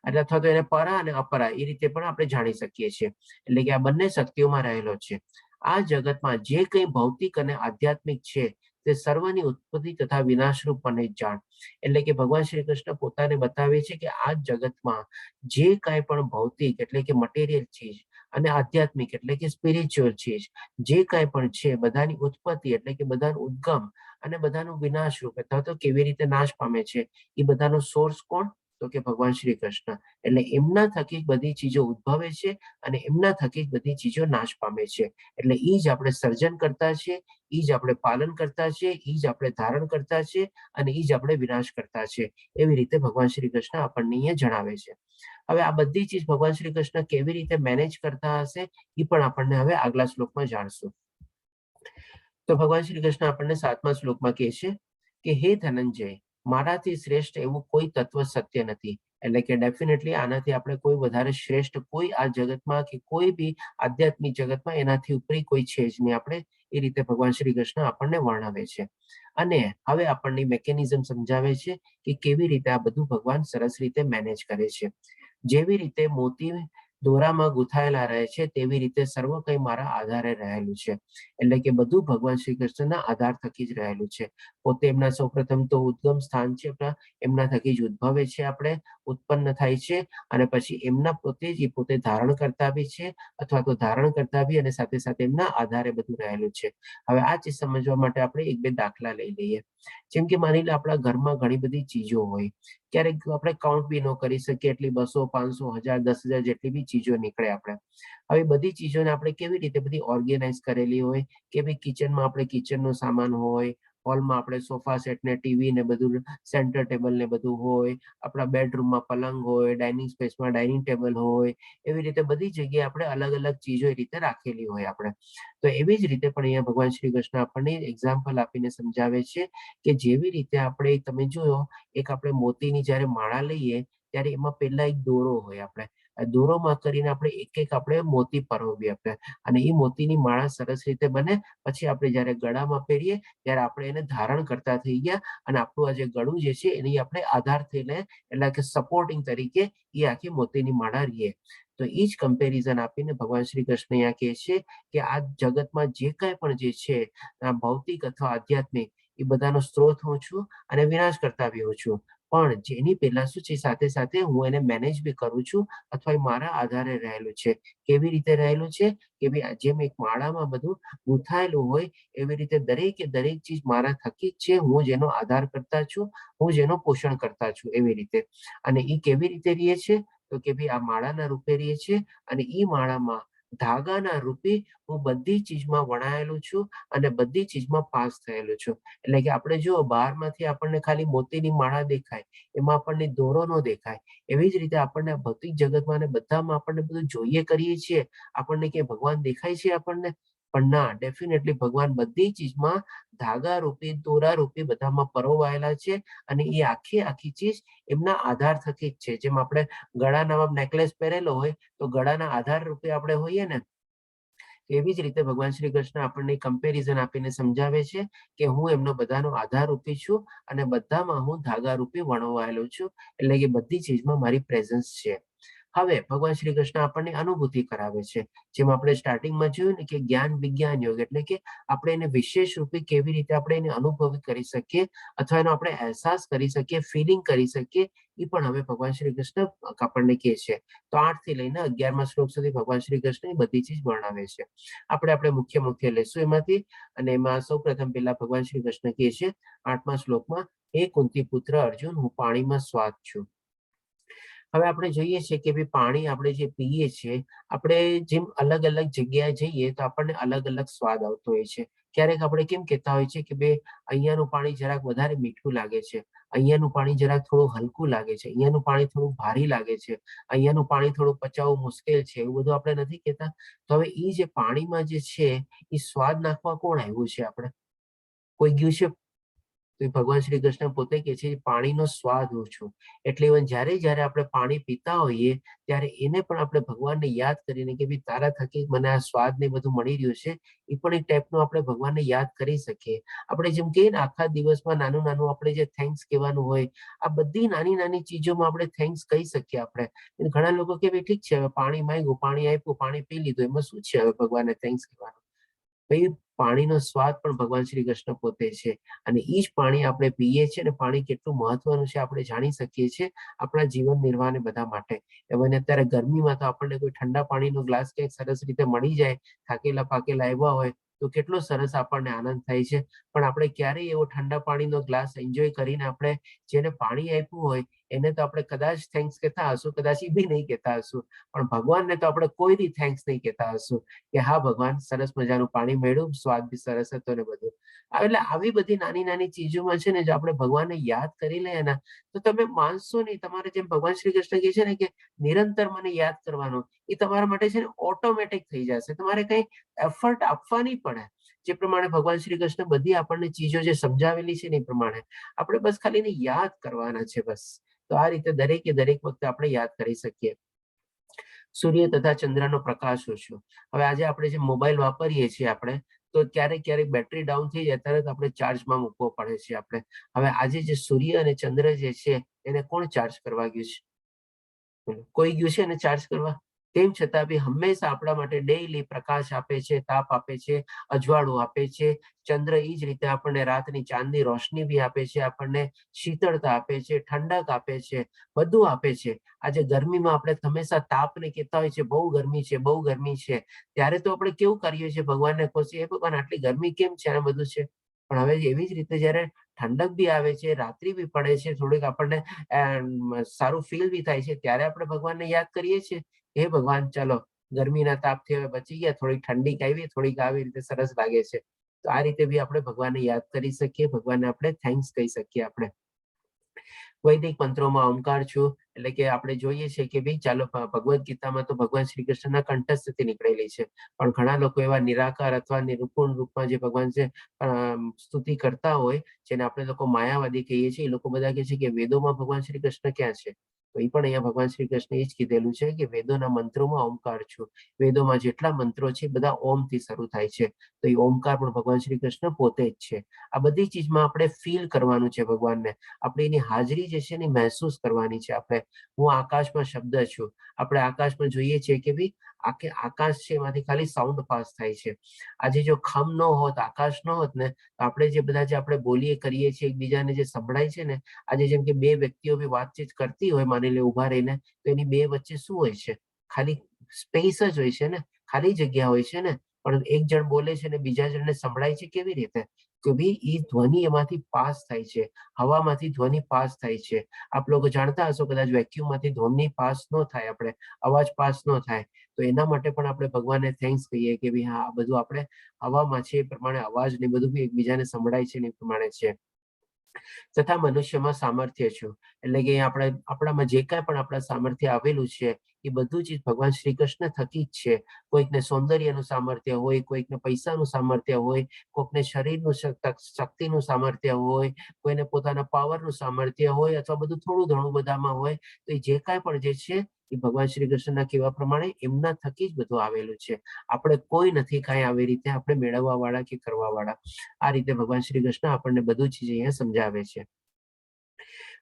અથવા તો એને પરા અને અપરા એ રીતે પણ આપણે જાણી શકીએ છીએ. એટલે કે આ બંને શક્તિઓમાં રહેલો છે. આ જગતમાં જે કંઈ ભૌતિક અને આધ્યાત્મિક છે તે સર્વની ઉત્પત્તિ તથા વિનાશરૂપ બને જાણ. એટલે કે ભગવાન શ્રી કૃષ્ણ પોતાને બતાવે છે કે આ જગતમાં જે કાંઈ પણ ભૌતિક એટલે કે મટીરિયલ ચીજ અને આધ્યાત્મિક એટલે કે સ્પિરિચ્યુઅલ ચીજ જે કાંઈ પણ છે, બધાની ઉત્પત્તિ એટલે કે બધાનું ઉદ્ગમ અને બધાનું વિનાશ રૂપ અથવા તો કેવી રીતે નાશ પામે છે, એ બધાનો સોર્સ કોણ, તો કે ભગવાન શ્રી કૃષ્ણ. એટલે એમના થકી બધી ચીજો ઉદ્ભવે છે અને એમના થકી બધી ચીજો નાશ પામે છે. એટલે એ જ આપણે સર્જન કરતા છે, એ જ આપણે પાલન કરતા છે, એ જ આપણે ધારણ કરતા છે અને એ જ આપણે વિનાશ કરતા છે. એવી રીતે ભગવાન શ્રી કૃષ્ણ આપણને અહીંયા જણાવે છે. હવે આ બધી ચીજ ભગવાન શ્રી કૃષ્ણ કેવી રીતે મેનેજ કરતા હશે એ પણ આપણને હવે આગલા શ્લોકમાં જાણશું. તો ભગવાન શ્રી કૃષ્ણ આપણને 7મા શ્લોકમાં કહે છે કે હે ધનંજય, મારાથી શ્રેષ્ઠ એવું કોઈ તત્વ સત્ય નથી. એટલે કે ડેફિનેટલી આનાથી આપણે કોઈ વધારે શ્રેષ્ઠ કોઈ આ જગતમાં કે કોઈ બી આધ્યાત્મિક જગતમાં એનાથી ઉપરી કોઈ છે જ નહીં. આપણે એ રીતે ભગવાન શ્રી કૃષ્ણ આપણને વર્ણવે છે. અને હવે આપણને મેકેનિઝમ સમજાવે છે કે કેવી રીતે આ બધું ભગવાન સરસ રીતે મેનેજ કરે છે. જેવી રીતે મોતી દોરામાં ગૂંથાયેલા રહે છે, તેવી રીતે સર્વ કંઈ મારા આધારે રહેલું છે. એટલે કે બધું ભગવાન શ્રી કૃષ્ણના આધાર થકી જ રહેલું છે. પોતે એમના સૌપ્રથમ તો ઉદ્ગમ સ્થાન છે, એમના થકી જ ઉદ્ભવે છે, આપણે ઉત્પન્ન થાય છે અને પછી એમના પોતે જ પોતે ધારણ કરતા બી છે અથવા તો ધારણ કરતા બી અને સાથે સાથે એમના આધારે બધું રહેલું છે. હવે આ ચીજ સમજવા માટે આપણે એક બે દાખલા લઈ લઈએ. જેમ કે માની લો આપણા ઘરમાં ઘણી બધી ચીજો હોય, ક્યારેક આપણે કાઉન્ટ બી ન કરી શકીએ એટલી 200, 500, 1000, 10,000 જેટલી બી ચીજો નીકળે આપણે. હવે બધી ચીજોને આપણે કેવી રીતે બધી ઓર્ગેનાઇઝ કરેલી હોય કે ભાઈ કિચનમાં આપણે કિચનનો સામાન હોય, હોલમાં આપણે સોફા સેટ ને ટીવી ને બધું સેન્ટર ટેબલ ને બધું હોય, આપણા બેડરૂમમાં પલંગ હોય, ડાઇનિંગ સ્પેસમાં ડાઇનિંગ ટેબલ હોય, એવી રીતે બધી જગ્યાએ આપણે અલગ અલગ ચીજો એ રીતે રાખેલી હોય આપણે. તો એવી જ રીતે પણ અહીંયા ભગવાન શ્રી કૃષ્ણ આપણને એક્ઝામ્પલ આપીને સમજાવે છે કે જેવી રીતે આપણે તમે જોયો એક આપણે મોતીની જ્યારે માળા લઈએ ત્યારે એમાં પહેલા એક દોરો હોય, આપણે દોરોમાં કરીને આપણે એક આપણે મોતી પરોવીએ આપણે અને એ મોતીની માળા સરસ રીતે બને. પછી આપણે જ્યારે ગળામાં પહેરીએ ત્યારે આપણે એને ધારણ કરતા થઈ ગયા અને આપણું આ જે ગળું જે છે એની આપણે આધાર થઈને એટલે કે સપોર્ટિંગ તરીકે એ આખી મોતીની માળા રહીએ. તો એ જ કમ્પેરિઝન આપીને ભગવાન શ્રી કૃષ્ણ અહીંયા કહે છે કે આ જગતમાં જે કાંઈ પણ જે છે ભૌતિક અથવા આધ્યાત્મિક, એ બધાનો સ્ત્રોત હું છું અને વિનાશ કરતા બી હું છું. પણ જેની પહેલા શું છે સાથે સાથે હું એને મેનેજ બી કરું છું અથવા એ મારા આધારે રહેલું છે. કેવી રીતે રહેલું છે કે ભાઈ જેમ એક માળામાં બધું ગૂંથાયેલું હોય એવી રીતે દરેકે દરેક ચીજ મારા થકી જ છે. હું જેનો આધાર કરતા છું, હું જેનો પોષણ કરતા છું એવી રીતે. અને એ કેવી રીતે રહે છે તો કે ભાઈ આ માળાના રૂપે રહે છે અને એ માળામાં ધાગાના રૂપે હું બધી ચીજમાં વણાયેલું છું અને બધી ચીજમાં પાસ થયેલું છું. એટલે કે આપણે જો બહારમાંથી આપણને ખાલી મોતીની માળા દેખાય, એમાં આપણને દોરો ન દેખાય. એવી જ રીતે આપણને ભૌતિક જગતમાં અને બધામાં આપણને બધું જોઈએ કરીએ છીએ, આપણને કે ભગવાન દેખાય છે આપણને? પણ ના, ડેફિનેટલી ભગવાન બધી ચીજમાં ધાગા રૂપે, દોરા રૂપે બધામાં પરોવાયેલા છે અને એ આખી ચીજ એમના આધાર થકી જ છે. જેમ આપણે ગળાના નેકલેસ પહેરેલો હોય તો ગળાના આધાર રૂપે આપણે હોઈએ ને, એવી જ રીતે ભગવાન શ્રી કૃષ્ણ આપણને કમ્પેરિઝન આપીને સમજાવે છે કે હું એમનો બધાનો આધાર રૂપી છું અને બધામાં હું ધાગા રૂપે વણવાયેલો છું. એટલે કે બધી ચીજમાં મારી પ્રેઝન્સ છે. હવે ભગવાન શ્રી કૃષ્ણ આપણને અનુભૂતિ કરાવે છે. જેમ આપણે સ્ટાર્ટિંગમાં જોયું ને કે જ્ઞાન વિજ્ઞાન યોગ એટલે કે આપણે એને વિશેષ રૂપે કેવી રીતે આપણે એને અનુભવ કરી શકીએ અથવા એનો આપણે અહેસાસ કરી શકીએ, ફિલિંગ કરી શકીએ, એ પણ હવે ભગવાન શ્રી કૃષ્ણ આપણને કહે છે. તો 8 થી લઈને 11મા શ્લોક સુધી ભગવાન શ્રી કૃષ્ણ એ બધી ચીજ વર્ણવે છે. આપણે મુખ્ય લેશું એમાંથી. અને એમાં સૌ પ્રથમ પહેલા ભગવાન શ્રી કૃષ્ણ કહે છે 8મા શ્લોકમાં, હે કુંતી પુત્ર અર્જુન, હું પાણીમાં સ્વાદ છું. હવે આપણે જોઈએ છીએ કે ભાઈ પાણી આપણે જે પીએ છીએ, આપણે જેમ અલગ અલગ જગ્યાએ જઈએ તો આપણને અલગ અલગ સ્વાદ આવતો હોય છે. ક્યારેક આપણે કેમ કહેતા હોય છે કે ભાઈ અહીંયાનું પાણી જરાક વધારે મીઠું લાગે છે, અહીંયાનું પાણી જરાક થોડું હલકું લાગે છે, અહીંયાનું પાણી થોડું ભારી લાગે છે, અહીંયાનું પાણી થોડું પચાવવું મુશ્કેલ છે, એવું બધું આપણે નથી કહેતા? તો હવે એ જે પાણીમાં જે છે એ સ્વાદ નાખવા કોણ આવ્યું છે? આપણે કોઈ ગયું છે? તો એ ભગવાન શ્રી કૃષ્ણ પોતે કહે છે પાણીનો સ્વાદ હું છું. એટલે જ્યારે જ્યારે આપણે પાણી પીતા હોઈએ ત્યારે એને પણ આપણે ભગવાનને યાદ કરીને કે ભાઈ તારા થકી મને આ સ્વાદ ને બધું મળી રહ્યું છે, એ પણ એક ટાઈપનું આપણે ભગવાનને યાદ કરી શકીએ. આપણે જેમ કહીએ ને આખા દિવસમાં નાનું નાનું આપણે જે થેન્ક્સ કહેવાનું હોય, આ બધી નાની નાની ચીજોમાં આપણે થેન્ક્સ કહી શકીએ. આપણે ઘણા લોકો કે ભાઈ ઠીક છે, હવે પાણી માંગ્યું, પાણી આપ્યું, પાણી પી લીધું, એમાં શું છે હવે ભગવાનને થેન્ક્સ કહેવાનું? ભાઈ પાણીનો સ્વાદ પણ ભગવાન શ્રી કૃષ્ણ પોતે છે અને એ જ પાણી આપણે પીએ છીએ અને પાણી કેટલું મહત્વનું છે આપણે જાણી શકીએ છીએ આપણા જીવન નિર્વાહને બધા માટે. એમાં અત્યારે ગરમીમાં તો આપણને કોઈ ઠંડા પાણીનો ગ્લાસ ક્યાંક સરસ રીતે મળી જાય, થાકેલા પાકેલા આવ્યા હોય તો કેટલો સરસ આપણને આનંદ થાય છે. પણ આપણે ક્યારેય એવો ઠંડા પાણીનો ગ્લાસ એન્જોય કરીને આપણે જેને પાણી આપ્યું હોય એને તો આપણે કદાચ થેન્ક્સ કહેતા હશું, કદાચ એ બી નહીં કહેતા હશું. પણ ભગવાનને તો આપણે કોઈ દી થેન્ક્સ નહીં કહેતા હશું કે હા ભગવાન સરસ મજાનું પાણી મળ્યું, સ્વાદ બી સરસ હતો ને બધું. એટલે આવી બધી નાની નાની ચીજોમાં છે ને જો આપણે ભગવાનને યાદ કરી લઈએ ને તો તમે માનશો નહીં, તમારે જેમ ભગવાન શ્રી કૃષ્ણ કહે છે ને કે નિરંતર મને યાદ કરવાનો, એ તમારા માટે છે ને ઓટોમેટિક થઈ જશે. તમારે કઈ એફર્ટ આપવા નહીં પડે. જે પ્રમાણે ભગવાન શ્રી કૃષ્ણ બધી આપણને ચીજો જે સમજાવેલી છે ને એ પ્રમાણે આપણે બસ ખાલી એને યાદ કરવાના છે બસ. તો આ રીતે દરેકે દરેક વખતે આપણે યાદ કરી શકીએ. સૂર્ય તથા ચંદ્રનો પ્રકાશ ઓછો. હવે આજે આપણે જે મોબાઈલ વાપરીએ છીએ આપણે તો ક્યારેક ક્યારેક બેટરી ડાઉન થઈ જાય તરત આપણે ચાર્જમાં મૂકવો પડે છે આપણે. હવે આજે જે સૂર્ય અને ચંદ્ર જે છે એને કોણ ચાર્જ કરવા ગયું છે? કોઈ ગયું છે એને ચાર્જ કરવા? તેમ છતાં બી હંમેશા આપણા માટે ડેઈલી પ્રકાશ આપે છે, તાપ આપે છે, અજવાળું આપે છે. ચંદ્ર એ જ રીતે આપણને રાતની ચાંદની રોશની બી આપે છે, આપણને શીતળતા આપે છે, ઠંડક આપે છે, બધું આપે છે. આજે ગરમીમાં આપણે હંમેશા તાપને કહેતા હોય છે બહુ ગરમી છે, બહુ ગરમી છે. ત્યારે તો આપણે કેવું કરીએ છીએ ભગવાનને કહે ભગવાન આટલી ગરમી કેમ છે અને બધું છે. પણ હવે એવી જ રીતે જયારે ઠંડક બી આવે છે, રાત્રિ બી પડે છે, થોડીક આપણને સારું ફીલ બી થાય છે, ત્યારે આપણે ભગવાનને યાદ કરીએ છીએ હે ભગવાન ચાલો ગરમીના તાપથી હવે બચી ગયા, થોડીક ઠંડીક આવી, થોડીક આવી રીતે સરસ લાગે છે. તો આ રીતે બી આપણે ભગવાનને યાદ કરી શકીએ, ભગવાનને આપણે થેન્ક્સ કહી શકીએ. આપણે વૈદિક મંત્રોમાં ઓમકાર છું એટલે કે આપણે જોઈએ છીએ કે ભાઈ ચાલો ભગવદ્ ગીતામાં તો ભગવાન શ્રી કૃષ્ણના કંઠસ્થથી નીકળેલી છે, પણ ઘણા લોકો એવા નિરાકાર અથવા નિરૂપણ રૂપમાં જે ભગવાન છે સ્તુતિ કરતા હોય, જેને આપણે લોકો માયાવાદી કહીએ છીએ, એ લોકો બધા કહે છે કે વેદોમાં ભગવાન શ્રી કૃષ્ણ ક્યાં છે? તો એ પણ અહીંયા ભગવાન શ્રી કૃષ્ણ એ જ કીધેલું છે કે વેદોના મંત્રોમાં ઓમકાર છું. વેદોમાં જેટલા મંત્રો છે બધા ઓમથી શરૂ થાય છે. તો એ ઓમકાર પણ ભગવાન શ્રી કૃષ્ણ પોતે જ છે. આ બધી ચીજમાં આપણે ફીલ કરવાનું છે ભગવાનને, આપણે એની હાજરી જે છે એની મહેસૂસ કરવાની છે. આપણે હું આકાશમાં શબ્દ છું. આપણે આકાશમાં જોઈએ છીએ કે ભાઈ આખે આકાશ છે એમાંથી ખાલી સાઉન્ડ પાસ થાય છે. આજે જો ખમ ન હોત, આકાશ ન હોત ને, તો આપણે જે બધા જે આપણે બોલીએ કરીએ છીએ એકબીજાને જે સંભળાય છે ને, આજે જેમ કે બે વ્યક્તિઓ બી વાતચીત કરતી હોય માની લે ઉભા રહીને, તો એની બે વચ્ચે શું હોય છે? ખાલી સ્પેસ જ હોય છે ને, ખાલી જગ્યા હોય છે ને. પણ એક જણ બોલે છે ને બીજા જણને સંભળાય છે કેવી રીતે? કે ભાઈ એ ધ્વનિ એમાંથી પાસ થાય છે, હવામાંથી ધ્વનિ પાસ થાય છે. આપ લોકો જાણતા હશો કદાચ વેક્યુમમાંથી ધ્વનિ પાસ ન થાય, આપણે અવાજ પાસ ન થાય, તો એના માટે પણ આપણે ભગવાનને થેન્ક્સ કહીએ કે ભાઈ હા, આ બધું આપણે હવામાં છે એ પ્રમાણે અવાજ ને બધું બી એકબીજાને સંભળાય છે ને એ પ્રમાણે છે. તથા મનુષ્યમાં સામર્થ્ય છે, એટલે કે આપણામાં જે કાંઈ પણ આપણા સામર્થ્ય આવેલું છે એ બધું જ ભગવાન શ્રી કૃષ્ણ થકી જ છે. કોઈકને સૌંદર્યનું સામર્થ્ય હોય, કોઈકને પૈસાનું સામર્થ્ય હોય, કોઈકને શરીરનું શક્તિનું સામર્થ્ય હોય, કોઈને પોતાના પાવરનું સામર્થ્ય હોય, અથવા બધું થોડું ઘણું બધામાં હોય. તો એ જે કાંઈ પણ જે છે એ ભગવાન શ્રી કૃષ્ણના કહેવા પ્રમાણે એમના થકી જ બધું આવેલું છે. આપણે કોઈ નથી કાંઈ આવી રીતે આપણે મેળવવા વાળા કે કરવા વાળા. આ રીતે ભગવાન શ્રી કૃષ્ણ આપણને બધું જ અહીંયા સમજાવે છે.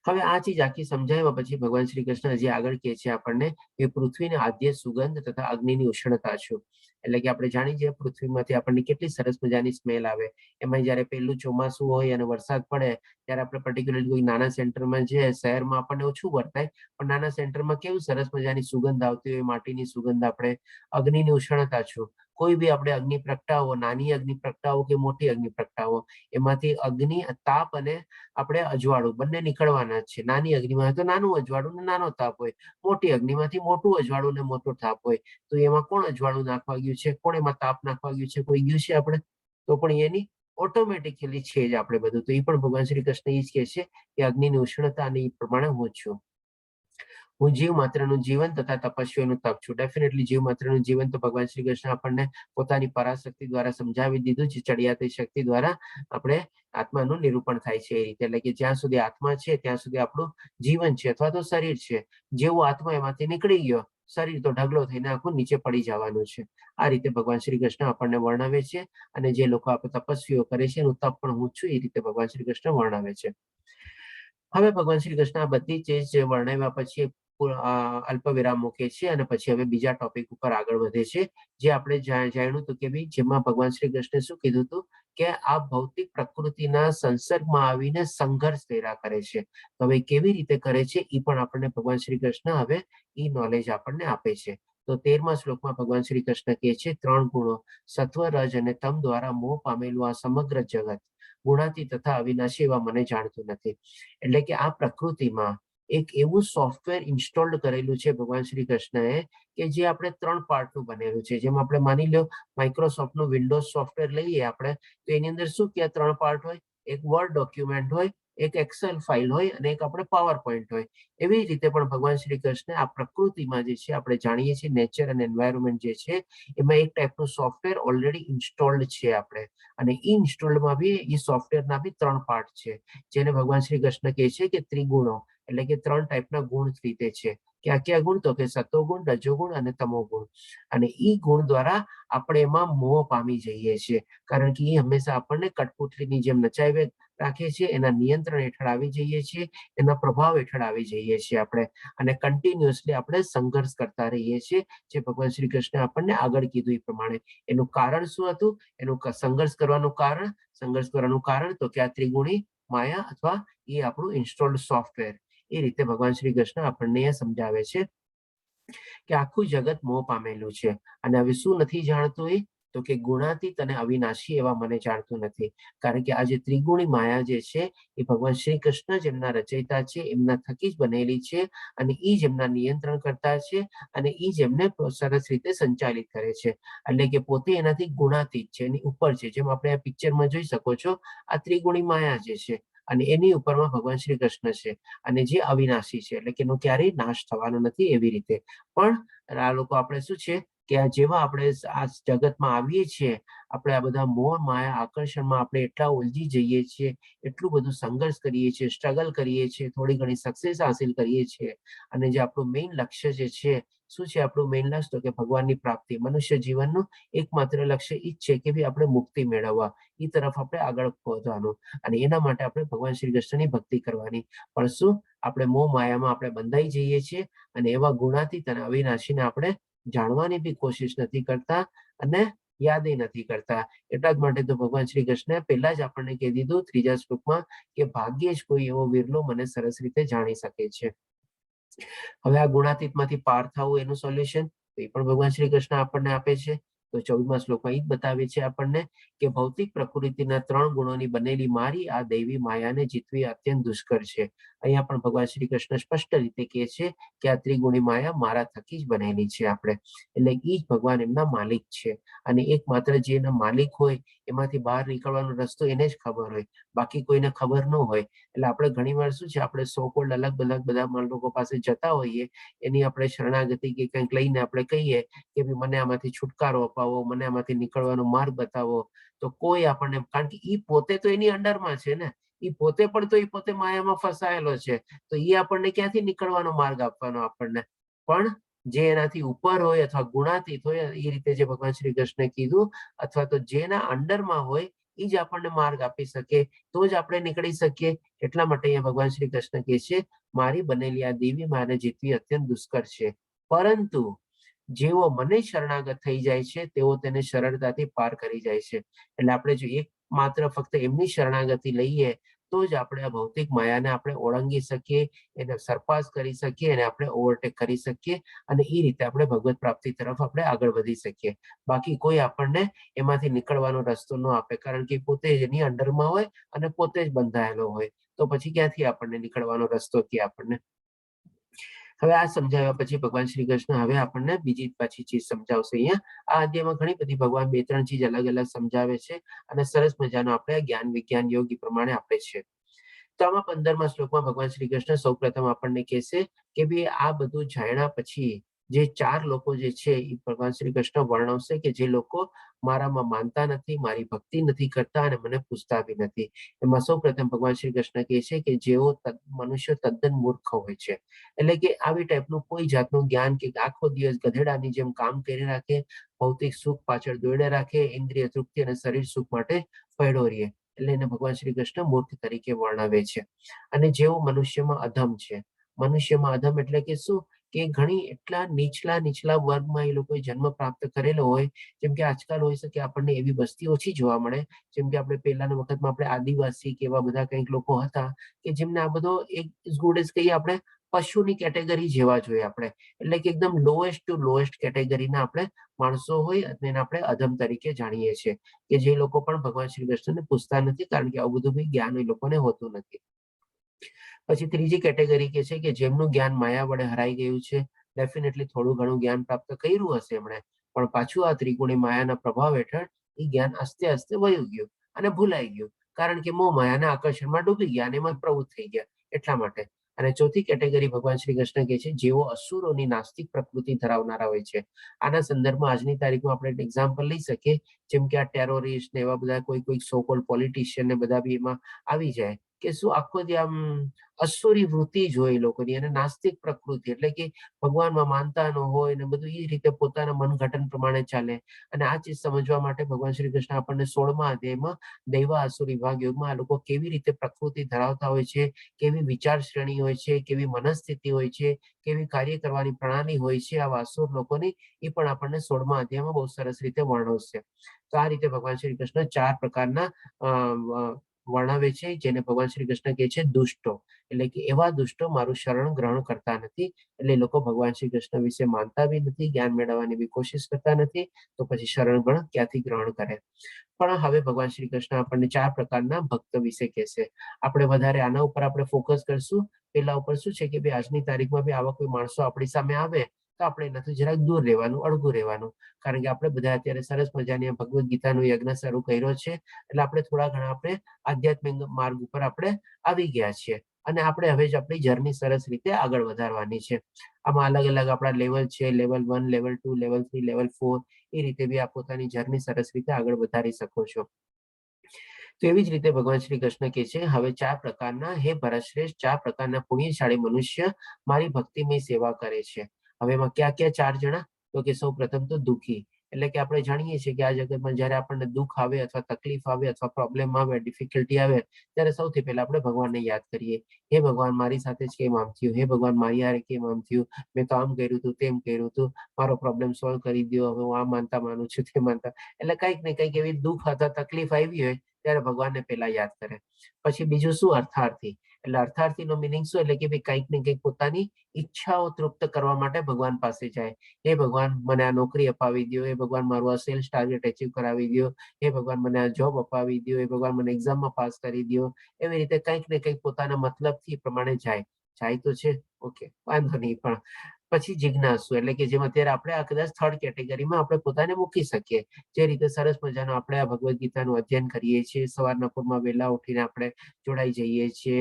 હવે આ ચીજ આખી સમજાવ્યા પછી ભગવાન શ્રી કૃષ્ણ હજી આગળ કહે છે આપણને કે પૃથ્વીને આદ્ય સુગંધ તથા અગ્નિની ઉષ્ણતા છું. એટલે કે આપણે જાણી છીએ પૃથ્વીમાંથી આપણને કેટલી સરસ મજાની સ્મેલ આવે. એમાં જયારે પહેલું ચોમાસું હોય અને વરસાદ પડે ત્યારે આપણે પર્ટિક્યુલરલી કોઈ નાના સેન્ટરમાં છે, શહેરમાં આપણને ઓછું વર્તાય, પણ નાના સેન્ટરમાં કેવું સરસ મજાની સુગંધ આવતી હોય, માટીની સુગંધ. આપણે અગ્નિની ઉષ્ણતા છું. કોઈ બી આપણે અગ્નિ પ્રગટાવો, નાની અગ્નિ પ્રગટાવો કે મોટી અગ્નિ પ્રગટાવો, એમાંથી અગ્નિ, તાપ અને આપણે અજવાળું બંને નીકળવાના જ છે. નાની અગ્નિમાં તો નાનું અજવાળું ને નાનો તાપ હોય, મોટી અગ્નિમાંથી મોટું અજવાળું ને મોટો તાપ હોય. તો એમાં કોણ અજવાળું નાખવા ગયું છે, કોણ એમાં તાપ નાખવા ગયું છે, કોઈ ગયું છે આપણે? તો પણ એની ઓટોમેટિકલી છે જ આપણે બધું. તો એ પણ ભગવાન શ્રી કૃષ્ણ એ જ કહે છે કે અગ્નિની ઉષ્ણતા અને એ પ્રમાણે હું છું. હું જીવ માત્રનું જીવન તથા તપસ્વીઓનું તપ છું. ડેફિનેટલી જીવ માત્રનું જીવન તો ભગવાન શ્રી કૃષ્ણ આપણને પોતાની પરાશક્તિ દ્વારા સમજાવી દીધું છે. ચડિયાતી શક્તિ દ્વારા આપણે આત્માનું નિરૂપણ થાય છે એ રીતે. એટલે કે જ્યાં સુધી આત્મા છે ત્યાં સુધી આપણું જીવન છે અથવા તો શરીર છે. જેવું આત્મા એમાંથી નીકળી ગયો, શરીર તો ઢગલો થઈને આખું નીચે પડી જવાનું છે. આ રીતે ભગવાન શ્રી કૃષ્ણ આપણને વર્ણવે છે. અને જે લોકો આપણે તપસ્વીઓ કરે છે એનું તપ પણ હું છું, એ રીતે ભગવાન શ્રી કૃષ્ણ વર્ણવે છે. હવે ભગવાન શ્રી કૃષ્ણ આ બધી ચીજ વર્ણવ્યા પછી અલ્પ વિરામ મૂકે છે અને પછી હવે બીજા ટોપિક ઉપર આગળ વધે છે. જે આપણે જાણ્યું હતું કે ભાઈ જેમાં ભગવાન શ્રી કૃષ્ણે શું કીધું હતું કે આ ભૌતિક પ્રકૃતિના સંસર્ગમાં આવીને સંઘર્ષ કર્યા કરે છે. તો હવે કેવી રીતે કરે છે એ પણ આપણને ભગવાન શ્રી કૃષ્ણ હવે એ નોલેજ આપણને આપે છે. તો 13મા શ્લોકમાં ભગવાન શ્રી કૃષ્ણ કહે છે 3 ગુણો સત્વ, રજ અને તમ દ્વારા મોહ પામેલું આ સમગ્ર જગત ગુણાતી તથા અવિનાશી એવા મને જાણતું નથી. એટલે કે આ પ્રકૃતિમાં એક એવું સોફ્ટવેર ઇન્સ્ટોલ્ડ કરેલું છે ભગવાન શ્રી કૃષ્ણએ કે જે આપણે 3 પાર્ટનું બનેલું છે. જેમ આપણે માની લો માઇક્રોસોફ્ટનું વિન્ડોઝ સોફ્ટવેર લઈએ આપણે, તો એની અંદર શું કે 3 પાર્ટ હોય? એક વર્ડ ડોક્યુમેન્ટ હોય, એક એક્સેલ ફાઇલ હોય અને એક આપણે પાવર પોઈન્ટ હોય. એવી રીતે પણ ભગવાન શ્રી કૃષ્ણ આ પ્રકૃતિમાં જે છે આપણે જાણીએ છીએ નેચર અને એન્વાયરમેન્ટ જે છે એમાં એક ટાઈપનું સોફ્ટવેર ઓલરેડી ઇન્સ્ટોલ્ડ છે આપણે. અને એ ઇન્સ્ટોલ્ડમાં બી એ સોફ્ટવેરના બી 3 પાર્ટ છે, જેને ભગવાન શ્રી કૃષ્ણ કહે છે કે ત્રિગુણો. એટલે કે 3 ટાઈપના ગુણ રીતે છે. ક્યાં ક્યાં ગુણ? તો કે સતોગુણ, રજોગુણ અને તમોગુણ. અને એ ગુણ દ્વારા આપણે એમાં મોહ પામી જઈએ છીએ, કારણ કે એ હંમેશા આપણને કઠપુતળીની જેમ નચાવી રાખે છે. એના નિયંત્રણ હેઠળ આવી જઈએ છીએ, એના પ્રભાવ હેઠળ આવી જઈએ છીએ આપણે. અને કન્ટિન્યુઅસલી આપણે સંઘર્ષ કરતા રહીએ છીએ, જે ભગવાન શ્રી કૃષ્ણ આપણને આગળ કીધું એ પ્રમાણે. એનું કારણ શું હતું? એનું સંઘર્ષ કરવાનું કારણ તો કે આ ત્રિગુણી માયા અથવા એ આપણું ઇન્સ્ટોલ્ડ સોફ્ટવેર. એ રીતે ભગવાન શ્રી કૃષ્ણ આપણને સમજાવે છે કે આખું જગત મોહ પામેલું છે. અને હવે શું નથી જાણતું? એ તો કે ગુણાતીત અને અવિનાશી એવા મને જાણતું નથી. કારણ કે આ જે ત્રિગુણી માયા જે છે એ ભગવાન શ્રી કૃષ્ણ જેમના રચયિતા છે એમના થકી જ બનેલી છે. અને એ જ એમના નિયંત્રણ કરતા છે અને એ જ એમને સરસ રીતે સંચાલિત કરે છે. એટલે કે પોતે એનાથી ગુણાતીત છે, એની ઉપર છે. જેમ આપણે આ પિક્ચરમાં જોઈ શકો છો, આ ત્રિગુણી માયા જે છે અને એની ઉપરમાં ભગવાન શ્રી કૃષ્ણ છે, અને જે અવિનાશી છે, એટલે કે એનો ક્યારેય નાશ થવાનો નથી. એવી રીતે પણ આ લોકો આપણે શું છે કે જેવા આપણે આ જગતમાં આવીએ છીએ, આપણે આ બધા મોહ માયા આકર્ષણમાં આપણે એટલા ઉલજી જઈએ છીએ, એટલું બધું સંઘર્ષ કરીએ છીએ, સ્ટ્રગલ કરીએ છીએ, થોડી ઘણી સક્સેસ હાસિલ કરીએ છીએ. અને જે આપણું મેઇન લક્ષ્ય જે છે, શું છે આપણું મેઇન લક્ષ્ય? તો કે ભગવાનની પ્રાપ્તિ. મનુષ્ય જીવનનું એકમાત્ર લક્ષ્ય એ જ છે કે ભાઈ આપણે મુક્તિ મેળવવા, એ તરફ આપણે આગળ પહોંચવાનું. અને એના માટે આપણે ભગવાન શ્રી કૃષ્ણની ભક્તિ કરવાની. પણ શું? આપણે મોહ માયામાં આપણે બંધાઈ જઈએ છીએ અને એવા ગુણાતીત અને અવિનાશીને આપણે જાણવાની બી કોશિશ નથી કરતા અને યાદ નથી કરતા. એટલા જ માટે તો ભગવાન શ્રી કૃષ્ણ પહેલા જ આપણને કહી દીધું ત્રીજા શ્લોકમાં કે ભાગ્યે જ કોઈ એવો વિરલો મને સરસ રીતે જાણી શકે છે. હવે આ ગુણાતીતમાંથી પાર થવું એનું સોલ્યુશન એ પણ ભગવાન શ્રી કૃષ્ણ આપણને આપે છે. તો 14મા શ્લોકમાં એ જ બતાવે છે આપણને કે ભૌતિક પ્રકૃતિના 3 ગુણોની બનેલી મારી આ દૈવી માયાને જીતવી અત્યંત દુષ્કર છે. અહીંયા પણ ભગવાન શ્રી કૃષ્ણ સ્પષ્ટ રીતે કહે છે કે આ ત્રિગુણી માયા મારા થકી જ બનેલી છે આપણે, એટલે એ જ ભગવાન એમના માલિક છે. અને એકમાત્ર જે એના માલિક હોય એમાંથી બહાર નીકળવાનો રસ્તો એને જ ખબર હોય, બાકી કોઈને ખબર ન હોય. એટલે આપણે ઘણીવાર શું છે, આપણે સો કોલ્ડ અલગ અલગ બધા લોકો પાસે જતા હોઈએ, એની આપણે શરણાગતિ કે કંઈક લઈને આપણે કહીએ કે ભાઈ મને આમાંથી છુટકારો અપાવો, મને આમાંથી નીકળવાનો માર્ગ બતાવો, તો કોઈ આપણને, કારણ કે ઈ પોતે તો એની અંડરમાં છે ને, ઈ પોતે પણ તો ઈ પોતે માયામાં ફસાયેલો છે, તો ઈ આપણને ક્યાંથી નીકળવાનો માર્ગ આપવાનો આપણને? પણ જે એનાથી ઉપર હોય અથવા ગુણાતીત હોય, એ રીતે જે ભગવાન શ્રી કૃષ્ણે કીધું, અથવા તો જેના અંડરમાં હોય એ જ આપણને માર્ગ આપી શકે, તો જ આપણે નીકળી શકીએ. એટલા માટે અહીંયા ભગવાન શ્રી કૃષ્ણ કહે છે મારી બનેલી આ દેવી માને જીતવી અત્યંત દુષ્કર છે, પરંતુ જેઓ મને શરણાગત થઈ જાય છે તેઓ તેને સરળતાથી પાર કરી જાય છે. એટલે આપણે જો એક માત્ર ફક્ત એમની શરણાગતિ લઈએ તો જ આપણે આ ભૌતિક માયાને આપણે ઓળંગી શકીએ, એને સરપાસ કરી શકીએ, અને આપણે ઓવરટેક કરી શકીએ, અને એ રીતે આપણે ભગવત પ્રાપ્તિ તરફ આપણે આગળ વધી શકીએ. બાકી કોઈ આપણને એમાંથી નીકળવાનો રસ્તો ન આપે, કારણ કે પોતે જ એની અંડરમાં હોય અને પોતે જ બંધાયેલો હોય, તો પછી ક્યાંથી આપણને નીકળવાનો રસ્તો કે આપણને? હવે આ સમજાવ્યા પછી ભગવાન શ્રી કૃષ્ણ હવે આપણને બીજી પાછી ચીજ સમજાવશે. અહીંયા આ અધ્યાયમાં ઘણી બધી ભગવાન 2-3 ચીજ અલગ અલગ સમજાવે છે, અને સરસ મજાનો આપણે જ્ઞાન વિજ્ઞાન યોગ પ્રમાણે આપે છે. તો આમાં 15મા શ્લોકમાં ભગવાન શ્રી કૃષ્ણ સૌપ્રથમ આપણને કહેશે કે ભાઈ આ બધું જાણ્યા પછી જે 4 લોકો જે છે એ ભગવાન શ્રી કૃષ્ણ વર્ણવશે કે જે લોકો મારામાં માનતા નથી, મારી ભક્તિ નથી કરતા અને મને પૂછતા બી નથી. એમાં સૌપ્રથમ ભગવાન શ્રી કૃષ્ણ કહે છે કે જેઓ મનુષ્ય તદ્દન મૂર્ખ હોય છે, એટલે કે આવી ટાઈપનું કોઈ જાતનું જ્ઞાન કે આખો દિવસ ગધેડાની જેમ કામ કરી રાખે, ભૌતિક સુખ પાછળ દોડે રાખે, ઇન્દ્રિય તૃપ્તિ અને શરીર સુખ માટે પૈડો રહે, એટલે એને ભગવાન શ્રી કૃષ્ણ મૂર્ખ તરીકે વર્ણવે છે. અને જેઓ મનુષ્યમાં અધમ છે, મનુષ્યમાં અધમ એટલે કે શું, કે ઘણી એટલા નીચલા વર્ગમાં એ લોકોએ જન્મ પ્રાપ્ત કરેલો હોય. જેમ કે આજકાલ હોઈ શકે આપણને એવી વસ્તી ઓછી જોવા મળે, જેમ કે આપણે પહેલાના વખતમાં આપણે આદિવાસી કે એવા બધા કંઈક લોકો હતા કે જેમને આ બધો એક ગુડ એઝ કહીએ આપણે પશુની કેટેગરી જેવા જોઈએ આપણે, એટલે કે એકદમ લોએસ્ટ ટુ લોએસ્ટ કેટેગરીના આપણે માણસો હોય, અને એને આપણે અધમ તરીકે જાણીએ છીએ, કે જે લોકો પણ ભગવાન શ્રી કૃષ્ણને પૂછતા નથી, કારણ કે આવું બધું બી જ્ઞાન એ લોકોને હોતું નથી. પછી ત્રીજી કેટેગરી કે છે કે જેમનું જ્ઞાન માયા વડે હરાઈ ગયું છે, ડેફિનેટલી થોડું ઘણું જ્ઞાન પ્રાપ્ત કર્યું હશે એમણે, પણ પાછું આ ત્રિગુણી માયાના પ્રભાવ હેઠળ એ જ્ઞાન આસ્તે આસ્તે વયું ગયું અને ભૂલાઈ ગયું, કારણ કે મોહ માયાના આકર્ષણમાં ડૂબી ગયા અને એમાં પ્રવૃત્ત થઈ ગયા, એટલા માટે. અને ચોથી કેટેગરી ભગવાન શ્રી કૃષ્ણ કહે છે જેઓ અસુરોની નાસ્તિક પ્રકૃતિ ધરાવનારા હોય છે. આના સંદર્ભમાં આજની તારીખમાં આપણે એક એક્ઝામ્પલ લઈ શકીએ, જેમ કે આ ટેરોરિસ્ટ ને એવા બધા કોઈ સો કોલ્ડ પોલિટિશિયન ને બધા બી એમાં આવી જાય, કે શું આખો જે આમ અસુરી વૃત્તિ જ હોય લોકોની, અને નાસ્તિક પ્રકૃતિ એટલે કે ભગવાનમાં માનતા ન હોય ને બધું એ રીતે પોતાના મનઘટન પ્રમાણે ચાલે. અને આ ચીજ સમજવા માટે ભગવાન શ્રી કૃષ્ણ આપણને 16મા અધ્યાયમાં દૈવા અસુર વિભાગ યોગમાં આ લોકો કેવી રીતે પ્રકૃતિ ધરાવતા હોય છે, કેવી વિચાર શ્રેણી હોય છે, કેવી મનસ્થિતિ હોય છે, કેવી કાર્ય કરવાની પ્રણાલી હોય છે આવા અસુર લોકોની, એ પણ આપણને 16મા અધ્યાયમાં બહુ સરસ રીતે વર્ણવશે. તો આ રીતે ભગવાન શ્રી કૃષ્ણ 4 પ્રકારના વર્ણવે છે, જેને ભગવાન શ્રી કૃષ્ણ કહે છે દુષ્ટો, એટલે કે એવા દુષ્ટો મારું શરણ ગ્રહણ કરતા નથી, એટલે એ લોકો ભગવાન શ્રી કૃષ્ણ વિશે માનતા બી નથી, જ્ઞાન મેળવવાની બી કોશિશ કરતા નથી, તો પછી શરણ પણ ક્યાંથી ગ્રહણ કરે? પણ હવે ભગવાન શ્રી કૃષ્ણ આપણને 4 પ્રકારના ભક્ત વિશે કહેશે. આપણે વધારે આના ઉપર આપણે ફોકસ કરશું. પેલા ઉપર શું છે કે ભાઈ આજની તારીખમાં બી આવા કોઈ માણસો આપણી સામે આવે તો આપણે એનાથી જરાક દૂર રહેવાનું, અળગું રહેવાનું, કારણ કે આપણે બધા અત્યારે સરસ મજાની ભગવદ્ ગીતાનો યજ્ઞ શરૂ કર્યો છે, એટલે આપણે થોડા ઘણા આપણે આધ્યાત્મિક માર્ગ ઉપર આપણે આવી ગયા છીએ, અને આપણે હવે જ આપણી જર્ની સરસ રીતે આગળ વધારવાની છે. આમાં અલગ અલગ આપણા લેવલ છે, લેવલ 1, લેવલ 2, લેવલ 3, લેવલ 4, એ રીતે બી આ પોતાની જર્ની સરસ રીતે આગળ વધારી શકો છો. તો એવી જ રીતે ભગવાન શ્રી કૃષ્ણ કહે છે હવે 4 પ્રકારના, હે ભરતશ્રેષ્ઠ, 4 પ્રકારના પુણ્યશાળી મનુષ્ય મારી ભક્તિમય સેવા કરે છે. હવે એમાં ક્યાં ક્યાં 4 જણા? તો કે સૌ પ્રથમ તો દુઃખી, એટલે કે આપણે જાણીએ છીએ કે આ જગતમાં જ્યારે આપણને દુઃખ આવે અથવા તકલીફ આવે અથવા પ્રોબ્લેમ આવે, ડિફિકલ્ટી આવે, ત્યારે સૌથી પહેલા આપણે ભગવાનને યાદ કરીએ. હે ભગવાન, મારી સાથે જ કેમ આમ થયું? હે ભગવાન, મારી હારે કેમ આમ થયું? મેં તો આમ કર્યું હતું, તેમ કર્યું હતું, મારો પ્રોબ્લેમ સોલ્વ કરી દો. હવે હું આ માનતા માનું છું, તે માનતા. એટલે કંઈક ને કંઈક એવી દુઃખ અથવા તકલીફ આવી હોય ત્યારે ભગવાનને પહેલા યાદ કરે. પછી બીજું શું? અર્થાર્થી. એટલે અર્થાર્થીનો મિનિંગ શું? એટલે કે ભાઈ કંઈક ને કંઈક પોતાની ઈચ્છાઓ તૃપ્ત કરવા માટે ભગવાન પાસે જાય. હે ભગવાન, મને આ નોકરી અપાવી દો. હે ભગવાન, મારું આ સેલ્સ ટાર્ગેટ અચીવ કરાવી દો. હે ભગવાન, મને આ જોબ અપાવી દો. હે ભગવાન, મને એક્ઝામમાં પાસ કરી દો. એવી રીતે કંઈક ને કંઈક પોતાના મતલબથી પ્રમાણે જાય. જાય તો છે, ઓકે, વાંધો નહીં. પણ પછી જિજ્ઞાસુ, એટલે કે જેમાં અત્યારે આપણે આ કદાચ થર્ડ કેટેગરીમાં આપણે પોતાને મૂકી શકીએ. જે રીતે સરસ મજાનો આપણે આ ભગવદ્ ગીતાનું અધ્યયન કરીએ છીએ, સવારના પોરમાં વહેલા ઉઠીને આપણે જોડાઈ જઈએ છીએ,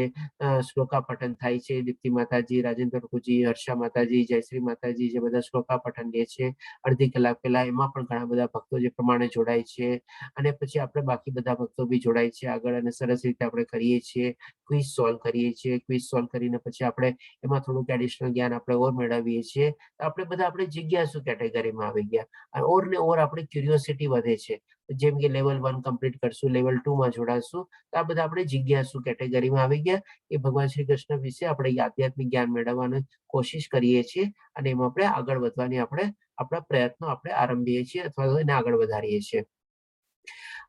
શ્લોકા પઠન થાય છે. દીપ્તિ માતાજી, રાજેન્દ્ર પ્રભુજી, હર્ષા માતાજી, જયશ્રી માતાજી જે બધા શ્લોકા પઠન લે છે અડધી કલાક પહેલા, એમાં પણ ઘણા બધા ભક્તો જે પ્રમાણે જોડાય છે. અને પછી આપણે બાકી બધા ભક્તો બી જોડાય છે આગળ, અને સરસ રીતે આપણે કરીએ છીએ. ક્વિઝ સોલ્વ કરીએ છીએ. ક્વિઝ સોલ્વ કરીને પછી આપણે એમાં થોડુંક એડિશનલ જ્ઞાન આપણે ઓર મેળવીએ છીએ. આપણે બધા આપણે જિજ્ઞાસુ કેટેગરીમાં આવી ગયા. અને ઓર ને ઓર આપણી ક્યુરિયોસિટી વધે છે. જેમ કે લેવલ 1 કમ્પ્લીટ કરશું, લેવલ 2 માં જોડાશું, તો આ બધા આપણે જિજ્ઞાસુ કેટેગરીમાં આવી ગયા. એ ભગવાન શ્રી કૃષ્ણ વિશે આપણે આધ્યાત્મિક જ્ઞાન મેળવવાની કોશિશ કરીએ છીએ, અને એમાં આપણે આગળ વધવાની આપણે આપણા પ્રયત્નો આપણે આરંભીએ છીએ અથવા તો એને આગળ વધારીએ છીએ.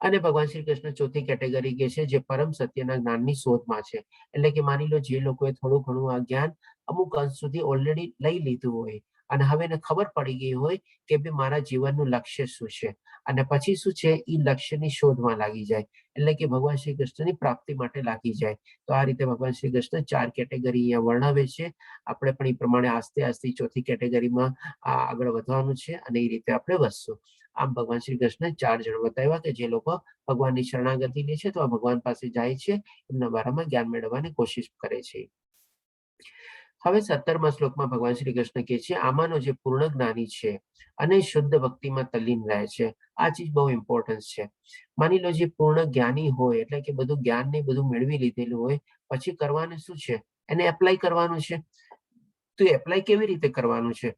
અને ભગવાન શ્રી કૃષ્ણ ચોથી કેટેગરી કે છે જે પરમ સત્યના જ્ઞાનની શોધમાં છે. એટલે કે માની લો જે લોકોએ થોડું ઘણું આ જ્ઞાન અમુક અંશ સુધી ઓલરેડી લઈ લીધું હોય અને હવે એને ખબર પડી ગઈ હોય કે ભાઈ મારા જીવનનું લક્ષ્ય શું છે, અને પછી શું છે, એ લક્ષ્યની શોધમાં લાગી જાય. એટલે કે ભગવાન શ્રી કૃષ્ણની પ્રાપ્તિ માટે લાગી જાય. તો આ રીતે ભગવાન શ્રી કૃષ્ણ 4 કેટેગરી અહીંયા વર્ણવે છે. આપણે પણ એ પ્રમાણે આસ્તે આસ્તે ચોથી કેટેગરીમાં આગળ વધવાનું છે, અને એ રીતે આપણે વધશું. આમ ભગવાન શ્રી કૃષ્ણ 4 જણ બતાવ્યા કે જે લોકો ભગવાનની શરણાગતિ લે છે, તો ભગવાન પાસે જાય છે, એમના બારામાં જ્ઞાન મેળવવાની કોશિશ કરે છે. હવે 17મા શ્લોકમાં ભગવાન શ્રી કૃષ્ણ કહે છે, આમાંનો જે પૂર્ણ જ્ઞાની છે અને શુદ્ધ ભક્તિમાં તલ્લીન રહે છે. આ ચીજ બહુ ઇમ્પોર્ટન્ટ છે. માની લો જે પૂર્ણ જ્ઞાની હોય, એટલે કે બધું જ્ઞાન ને બધું મેળવી લીધેલું હોય, પછી કરવાનું શું છે? એને એપ્લાય કરવાનું છે. તો એપ્લાય કેવી રીતે કરવાનું છે?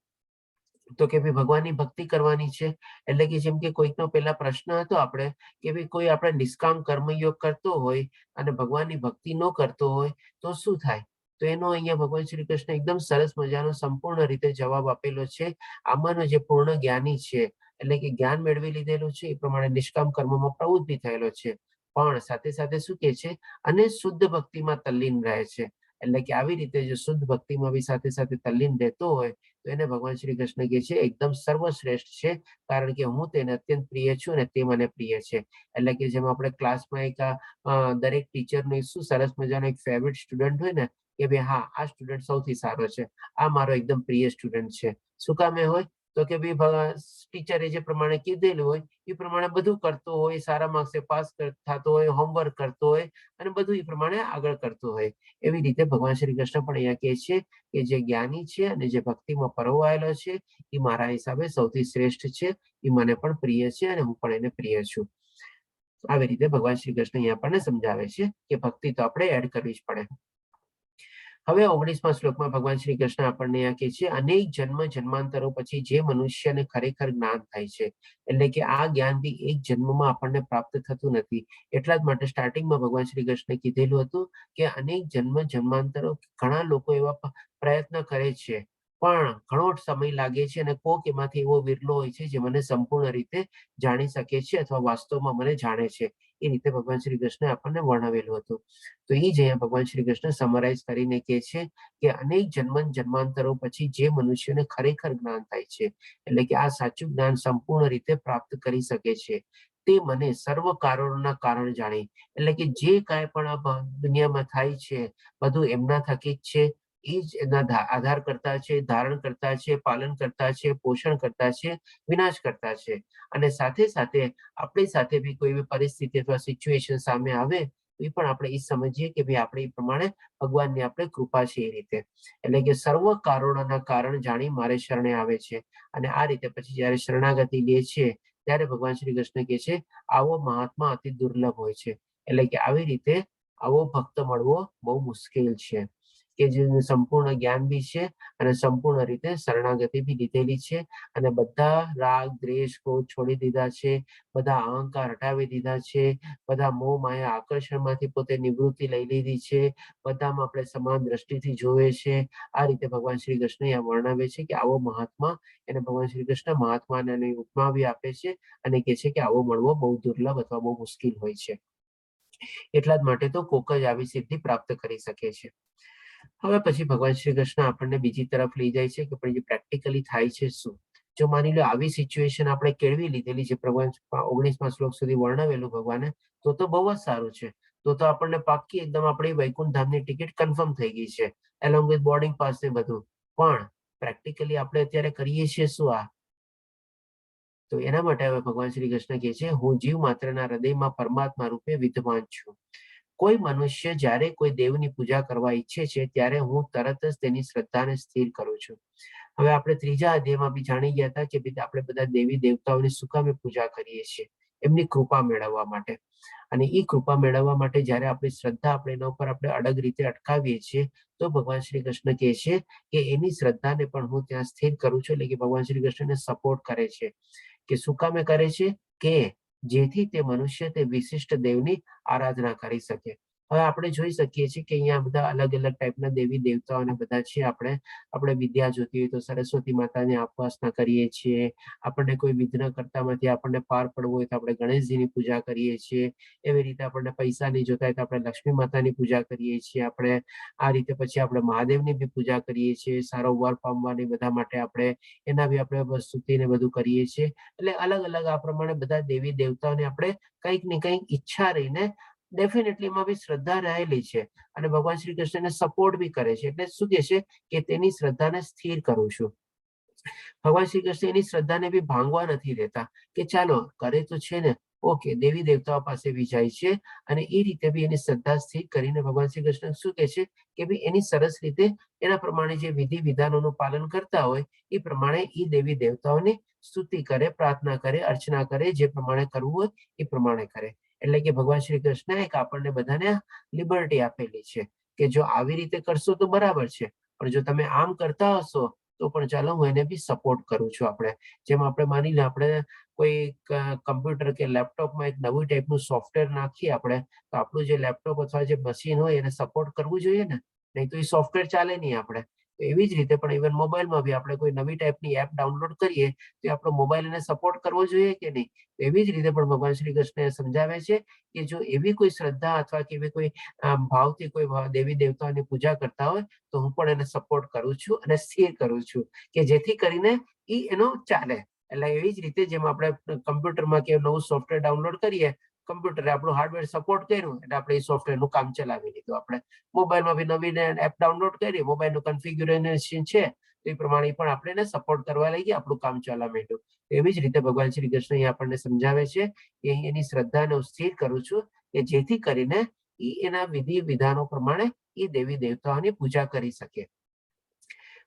તો કે ભાઈ ભગવાનની ભક્તિ કરવાની છે. એટલે કે જેમ કે કોઈકનો પહેલા પ્રશ્ન હતો આપણે કે ભાઈ કોઈ આપણે નિષ્કામ કર્મયોગ કરતો હોય અને ભગવાનની ભક્તિ ન કરતો હોય તો શું થાય? તો એનો અહીંયા ભગવાન શ્રી કૃષ્ણ એકદમ સરસ મજાનો સંપૂર્ણ રીતે જવાબ આપેલો છે. આમાંનો જે પૂર્ણ જ્ઞાની છે, એટલે કે જ્ઞાન મેળવી લીધેલું છે, એ પ્રમાણે નિષ્કામ કર્મમાં પ્રવૃત્તિ થયેલો છે, પણ સાથે સાથે શું કે છે, અને શુદ્ધ ભક્તિમાં તલ્લીન રહે છે. એટલે કે આવી રીતે જો શુદ્ધ ભક્તિમાં બી સાથે સાથે તલ્લીન રહેતો હોય તો એને ભગવાન શ્રી કૃષ્ણ કહે છે એકદમ સર્વશ્રેષ્ઠ છે, કારણ કે હું તેને અત્યંત પ્રિય છું અને તે મને પ્રિય છે. એટલે કે જેમ આપણે ક્લાસમાં એક દરેક ટીચરનો શું સરસ મજાનો એક ફેવરિટ સ્ટુડન્ટ હોય ને, કે ભાઈ હા, આ સ્ટુડન્ટ સૌથી સારો છે, આ મારો એકદમ પ્રિય સ્ટુડન્ટ છે. શું કામે હોય? તો કે ભાઈ ટીચરે જે પ્રમાણે કીધેલું હોય એ પ્રમાણે બધું કરતો હોય, સારા માર્ક્સે પાસ થતો હોય, હોમવર્ક કરતો હોય અને બધું એ પ્રમાણે આગળ કરતો હોય. એવી રીતે ભગવાન શ્રી કૃષ્ણ પણ અહીંયા કહે છે કે જે જ્ઞાની છે અને જે ભક્તિમાં પરોવાયેલો છે એ મારા હિસાબે સૌથી શ્રેષ્ઠ છે, એ મને પણ પ્રિય છે અને હું પણ એને પ્રિય છું. આવી રીતે ભગવાન શ્રી કૃષ્ણ અહીંયા આપણને સમજાવે છે કે ભક્તિ તો આપણે એડ કરવી જ પડે. હવે 19મા શ્લોકમાં ભગવાન શ્રી કૃષ્ણ આપણને કહે છે, અનેક જન્મ જન્માંતરો પછી જે મનુષ્યને ખરેખર જ્ઞાન થાય છે. એટલે કે આ જ્ઞાન બી એક જન્મમાં આપણને પ્રાપ્ત થતું નથી. એટલા જ માટે સ્ટાર્ટિંગમાં ભગવાન શ્રી કૃષ્ણે કીધેલું હતું કે અનેક જન્મ જન્માંતરો, ઘણા લોકો એવા પ્રયત્ન કરે છે પણ ઘણો સમય લાગે છે, અને કોક એમાંથી એવો વિરલો હોય છે જે મને સંપૂર્ણ રીતે જાણી શકે છે અથવા વાસ્તવમાં મને જાણે છે. એ રીતે ભગવાન શ્રી કૃષ્ણે આપણને વર્ણવેલું હતું. તો એ જ અહીંયા ભગવાન શ્રી કૃષ્ણ સમરાઈઝ કરીને કહે છે કે અનેક જન્મ જન્માંતરો પછી જે મનુષ્યને ખરેખર જ્ઞાન થાય છે, એટલે કે આ સાચું જ્ઞાન સંપૂર્ણ રીતે પ્રાપ્ત કરી શકે છે, તે મને સર્વ કારણોના કારણ જાણી. એટલે કે જે કાંઈ પણ આ દુનિયામાં થાય છે બધું એમના થકી જ છે, એ જ એના આધાર કરતા છે, ધારણ કરતા છે, પાલન કરતા છે, પોષણ કરતા છે, વિનાશ કરતા છે. અને સાથે સાથે આપણી સાથે બી કોઈ એવી પરિસ્થિતિ અથવા સિચ્યુએશન સામે આવે તો એ પણ આપણે એ સમજીએ કે ભાઈ આપણે એ પ્રમાણે ભગવાનની આપણે કૃપા છે. એ રીતે એટલે કે સર્વ કારણોના કારણ જાણી મારે શરણે આવે છે. અને આ રીતે પછી જયારે શરણાગતિ લે છે ત્યારે ભગવાન શ્રી કૃષ્ણ કહે છે, આવો મહાત્મા અતિ દુર્લભ હોય છે. એટલે કે આવી રીતે આવો ભક્ત મળવો બહુ મુશ્કેલ છે. કે જે સંપૂર્ણ જ્ઞાન બી છે અને સંપૂર્ણ રીતે શરણાગતિ બી લીધેલી છે અને બધા રાગ દ્વેષ ક્રોધ છોડી દીધા છે, બધા અહંકાર હટાવી દીધા છે, બધા મોહ માયા આકર્ષણમાંથી પોતે નિવૃત્તિ લઈ લીધી છે, બધામાં આપણે સમાન દ્રષ્ટિથી જોવે છે. આ રીતે ભગવાન શ્રી કૃષ્ણ અહીંયા વર્ણવે છે કે આવો મહાત્મા, એને ભગવાન શ્રી કૃષ્ણ મહાત્માને ઉપમા બી આપે છે અને કહે છે કે આવો મળવો બહુ દુર્લભ અથવા બહુ મુશ્કેલ હોય છે. એટલા જ માટે તો કોક જ આવી સિદ્ધિ પ્રાપ્ત કરી શકે છે. હવે પછી ભગવાન શ્રી કૃષ્ણ આપણને બીજી તરફ લઈ જાય છે કે પછી પ્રેક્ટિકલી થાય છે શું. જો માની લો આવી સિચ્યુએશન આપણે કેળવી લીધેલી છે, ભગવાન 19મા શ્લોક સુધી વર્ણવેલું ભગવાને, તો બહુ જ સારું છે. તો આપણને પાક્કી એકદમ આપણી વૈકુંઠ ધામની ટિકિટ કન્ફર્મ થઈ ગઈ છે, એલોંગ વિથ બોર્ડિંગ પાસ ને બધું. પણ પ્રેક્ટિકલી આપણે અત્યારે કરીએ છીએ શું આ? તો એના માટે હવે ભગવાન શ્રી કૃષ્ણ કહે છે, હું જીવ માત્રના હૃદયમાં પરમાત્મા રૂપે વિદ્યમાન છું. કોઈ મનુષ્ય જ્યારે કોઈ દેવની પૂજા કરવા ઈચ્છે છે ત્યારે હું તરત જ તેની શ્રદ્ધાને સ્થિર કરું છું. હવે આપણે ત્રીજા અધ્યાયમાં બી જાણી ગયા હતા કે આપણે બધા દેવી દેવતાઓની શું કામે પૂજા કરીએ છીએ? એમની કૃપા મેળવવા માટે. અને એ કૃપા મેળવવા માટે જ્યારે આપણી શ્રદ્ધા આપણે એના ઉપર આપણે અડગ રીતે અટકાવીએ છીએ તો ભગવાન શ્રી કૃષ્ણ કહે છે કે એની શ્રદ્ધાને પણ હું ત્યાં સ્થિર કરું છું. એટલે કે ભગવાન શ્રી કૃષ્ણને સપોર્ટ કરે છે. કે શું કામે કરે છે? કે જેથી તે મનુષ્ય તે વિશિષ્ટ દેવની આરાધના કરી શકે. હવે આપણે જોઈ શકીએ છીએ કે અહીંયા બધા અલગ અલગ ટાઈપના દેવી દેવતાઓને બધા છે. આપણે વિદ્યા જોતી હોય તો સરસ્વતી માતાની ઉપાસના કરીએ છીએ. આપણને કોઈ વિઘ્ન કર્તામાંથી આપણને પાર પડવું હોય તો આપણે ગણેશજીની પૂજા કરીએ છીએ. એવી રીતે આપણને પૈસા નહીં જોતા હોય તો આપણે લક્ષ્મી માતાની પૂજા કરીએ છીએ. આપણે આ રીતે પછી આપણે મહાદેવની બી પૂજા કરીએ છીએ. સારો વર પામવાની બધા માટે આપણે એના બી આપણે સ્તુતિને બધું કરીએ છીએ. એટલે અલગ અલગ આ પ્રમાણે બધા દેવી દેવતાઓને આપણે કંઈક ને કંઈક ઈચ્છા રહીને ડેફિનેટલી એમાં બી શ્રદ્ધા રહેલી છે અને ભગવાન શ્રી કૃષ્ણને સપોર્ટ બી કરે છે. એટલે શું કહે છે કે તેની શ્રદ્ધાને સ્થિર કરું છું. ભગવાન શ્રી કૃષ્ણ એની શ્રદ્ધાને બી ભાંગવા નથી દેતા કે ચાલો કરે તો છે ને, ઓકે, દેવી દેવતાઓ પાસે બી જાય છે અને એ રીતે બી એની શ્રદ્ધા સ્થિર કરીને ભગવાન શ્રી કૃષ્ણ શું કહે છે કે ભાઈ એની સરસ રીતે એના પ્રમાણે જે વિધિ વિધાનોનું પાલન કરતા હોય એ પ્રમાણે એ દેવી દેવતાઓની સ્તુતિ કરે, પ્રાર્થના કરે, અર્ચના કરે, જે પ્રમાણે કરવું હોય એ પ્રમાણે કરે. એટલે કે ભગવાન શ્રી કૃષ્ણ એક આપણને બધાને લિબર્ટી આપેલી છે કે જો આવી રીતે કરશો તો બરાબર છે, પણ જો તમે આમ કરતા હશો તો પણ ચાલો હું એને બી સપોર્ટ કરું છું. આપણે જેમ આપણે માની લે આપણે કોઈ કમ્પ્યુટર કે લેપટોપમાં એક નવું ટાઈપનું સોફ્ટવેર નાખીએ આપણે, તો આપણું જે લેપટોપ અથવા જે મશીન હોય એને સપોર્ટ કરવું જોઈએ ને, નહીં તો એ સોફ્ટવેર ચાલે નહીં આપણે. તો એવી જ રીતે પણ ઇવન મોબાઈલમાં બી આપણે કોઈ નવી ટાઈપની એપ ડાઉનલોડ કરીએ તો આપણો મોબાઈલ એને સપોર્ટ કરવો જોઈએ કે નહીં. એવી જ રીતે પણ ભગવાન શ્રી કૃષ્ણ સમજાવે છે કે જો એવી કોઈ શ્રદ્ધા અથવા કે એવી કોઈ ભાવથી કોઈ દેવી દેવતાઓની પૂજા કરતા હોય તો હું પણ એને સપોર્ટ કરું છું અને સ્થિર કરું છું કે જેથી કરીને એનો ચાલે. એટલે એવી જ રીતે જેમ આપણે કમ્પ્યુટરમાં કે નવું સોફ્ટવેર ડાઉનલોડ કરીએ, કમ્પ્યુટરે આપણું હાર્ડવેર સપોર્ટ કર્યું એટલે આપણે એ સોફ્ટવેરનું કામ ચલાવી લીધું. આપણે મોબાઈલમાં બી નવી એપ ડાઉનલોડ કરી, મોબાઈલનું કન્ફિગ્યુરેશન છે તો એ પ્રમાણે પણ આપણે એને સપોર્ટ કરવા લઈ ગયા, આપણું કામ ચાલવા માંડ્યું. એવી જ રીતે ભગવાન શ્રી કૃષ્ણ અહીં આપણને સમજાવે છે કે એની શ્રદ્ધાને હું સ્થિર કરું છું કે જેથી કરીને એના વિધિ વિધાનો પ્રમાણે એ દેવી દેવતાઓની પૂજા કરી શકે.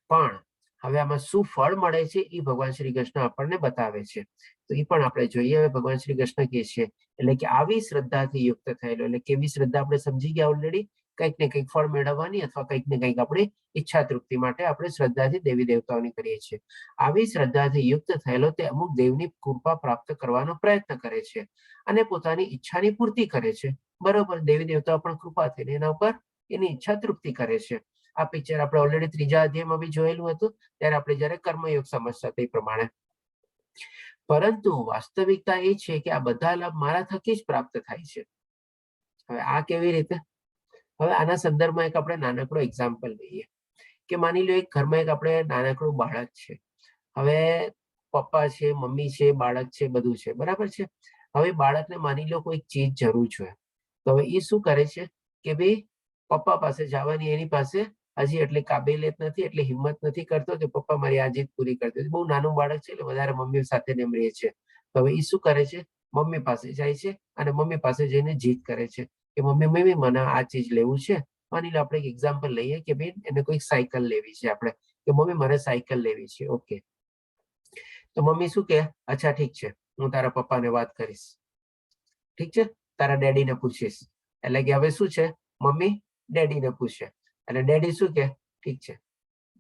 પણ હવે આમાં શું ફળ મળે છે એ ભગવાન શ્રી કૃષ્ણ આપણને બતાવે છે. તો એ પણ આપણે જોઈએ. હવે ભગવાન શ્રી કૃષ્ણ કહે છે એટલે કે આવી શ્રદ્ધાથી યુક્ત થયેલો, એટલે કેવી શ્રદ્ધા આપણે સમજી ગયા ઓલરેડી, કંઈક ને કંઈક ફળ મેળવવાની અથવા કંઈક ને કંઈક આપણી ઈચ્છા તૃપ્તિ માટે આપણે શ્રદ્ધાથી દેવી દેવતાઓની કરીએ છીએ. આવી શ્રદ્ધાથી યુક્ત થયેલો તે અમુક દેવની કૃપા પ્રાપ્ત કરવાનો પ્રયત્ન કરે છે અને પોતાની ઈચ્છાની પૂર્તિ કરે છે. બરોબર, દેવી દેવતાઓ પણ કૃપા થઈને એના ઉપર એની ઈચ્છા તૃપ્તિ કરે છે. આ પિક્ચર આપણે ઓલરેડી ત્રીજા અધ્યાયમાં બી જોયેલું હતું ત્યારે આપણે જયારે કર્મયોગ સમજતા તે પ્રમાણે. પરંતુ વાસ્તવિકતા એ છે કે આ બધા લાભ મારા થકી જ પ્રાપ્ત થાય છે. હવે આ કેવી રીતે? હવે આના સંદર્ભમાં એક આપણે નાનકડો એક્ઝામ્પલ લઈએ કે માની લો એક ઘરમાં એક આપણે નાનકડું બાળક છે. હવે પપ્પા છે, મમ્મી છે, બાળક છે, બધું છે, બરાબર છે. હવે બાળકને માની લો કોઈ ચીજ જરૂર છે તો હવે એ શું કરે છે કે ભાઈ પપ્પા પાસે જવાની એની પાસે હજી એટલી કાબેલિયત નથી, એટલી હિંમત નથી કરતો કે પપ્પા મારી આ જીદ પૂરી કરતી. બહુ નાનું બાળક છે એટલે વધારે મમ્મી સાથે એમ રહે છે. તો હવે એ શું કરે છે? મમ્મી પાસે જાય છે અને મમ્મી પાસે જઈને જીદ કરે છે કે મમ્મી મને આ ચીજ લેવું છે. માની લો આપણે એક એક્ઝામ્પલ લઈએ કે ભાઈ એને કોઈ સાયકલ લેવી છે આપણે, કે મમ્મી મારે સાયકલ લેવી છે. ઓકે, તો મમ્મી શું કહે? અચ્છા ઠીક છે, હું તારા પપ્પાને વાત કરીશ. ઠીક છે, તારા ડેડીને પૂછીશ. એટલે કે હવે શું છે, મમ્મી ડેડીને પૂછે. અને ડેડી શું કે ઠીક છે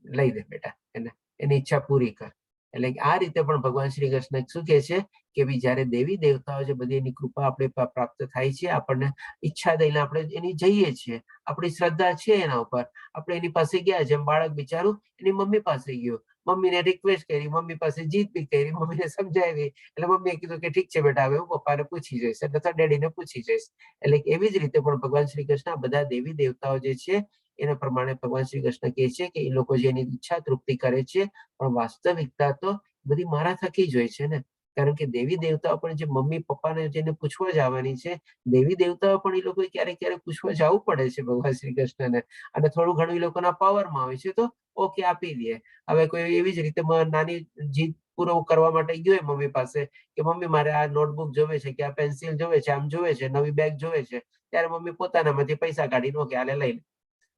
લઈ દે બેટા એને, એની ઈચ્છા પૂરી કર. એટલે આ રીતે પણ ભગવાન શ્રી કૃષ્ણ શું કે છે કે ભાઈ જયારે દેવી દેવતાઓ છે બધી એની કૃપા આપણે પ્રાપ્ત થાય છે, આપણને ઈચ્છા દઈને આપણે એની જઈએ છીએ, આપણી શ્રદ્ધા છે એના ઉપર, આપણે એની પાસે ગયા, જેમ બાળક બિચારું એની મમ્મી પાસે ગયો, મમ્મીને રિક્વેસ્ટ કરી, મમ્મી પાસે જીત બી કરી, મમ્મીને સમજાવી, એટલે મમ્મીએ કીધું કે ઠીક છે બેટા હવે હું પપ્પાને પૂછી જઈશ અથવા ડેડીને પૂછી જઈશ. એટલે એવી જ રીતે પણ ભગવાન શ્રી કૃષ્ણ બધા દેવી દેવતાઓ જે છે એના પ્રમાણે ભગવાન શ્રી કૃષ્ણ કહે છે કે એ લોકો જે એની ઈચ્છા તૃપ્તિ કરે છે, પણ વાસ્તવિકતા તો બધી મારા થકી જ હોય છે ને. કારણ કે દેવી દેવતાઓ પણ જે મમ્મી પપ્પાને જેને પૂછવા જવાની છે, દેવી દેવતાઓ પણ એ લોકો ક્યારેક ક્યારેક પૂછવા જવું પડે છે ભગવાન શ્રી કૃષ્ણને, અને થોડું ઘણું એ લોકોના પાવરમાં હોય છે તો ઓકે આપી દે. હવે કોઈ એવી જ રીતે નાની જીદ પૂરો કરવા માટે ગયો હોય મમ્મી પાસે કે મમ્મી મારે આ નોટબુક જોવે છે કે આ પેન્સિલ જોવે છે, આમ જોવે છે, નવી બેગ જોવે છે, ત્યારે મમ્મી પોતાનામાંથી પૈસા કાઢીને ઓકે આલે લઈ લે.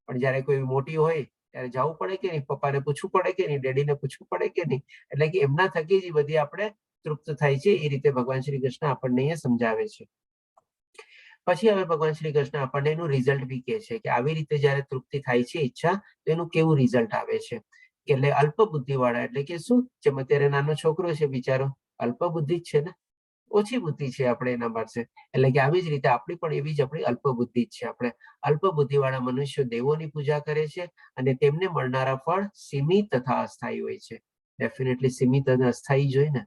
પણ જયારે કોઈ મોટી હોય ત્યારે જવું પડે કે નહીં, પપ્પાને પૂછવું પડે કે નહીં, ડેડીને પૂછવું પડે કે નહીં. એટલે કે એમના થકી જ બધી આપણે તૃપ્ત થાય છે. એ રીતે ભગવાન શ્રી કૃષ્ણ આપણને અહીંયા સમજાવે છે. પછી હવે ભગવાન શ્રી કૃષ્ણ આપણને એનું રિઝલ્ટ બી કહે છે કે આવી રીતે જયારે તૃપ્તિ થાય છે ઈચ્છા, તો એનું કેવું રિઝલ્ટ આવે છે. એટલે અલ્પ બુદ્ધિ વાળા એટલે કે શું, જેમ અત્યારે નાનો છોકરો છે બિચારો અલ્પ બુદ્ધિ જ છે ને, ઓછી બુદ્ધિ છે આપણે એના પાસે. એટલે કે આવી જ રીતે આપણી પણ એવી જ આપણી અલ્પ બુદ્ધિ જ છે. આપણે અલ્પ બુદ્ધિ વાળા મનુષ્યો દેવોની પૂજા કરે છે અને તેમને મળનારા ફળ સીમિત તથા અસ્થાયી હોય છે. ડેફિનેટલી સીમિત અને અસ્થાયી જ હોય ને.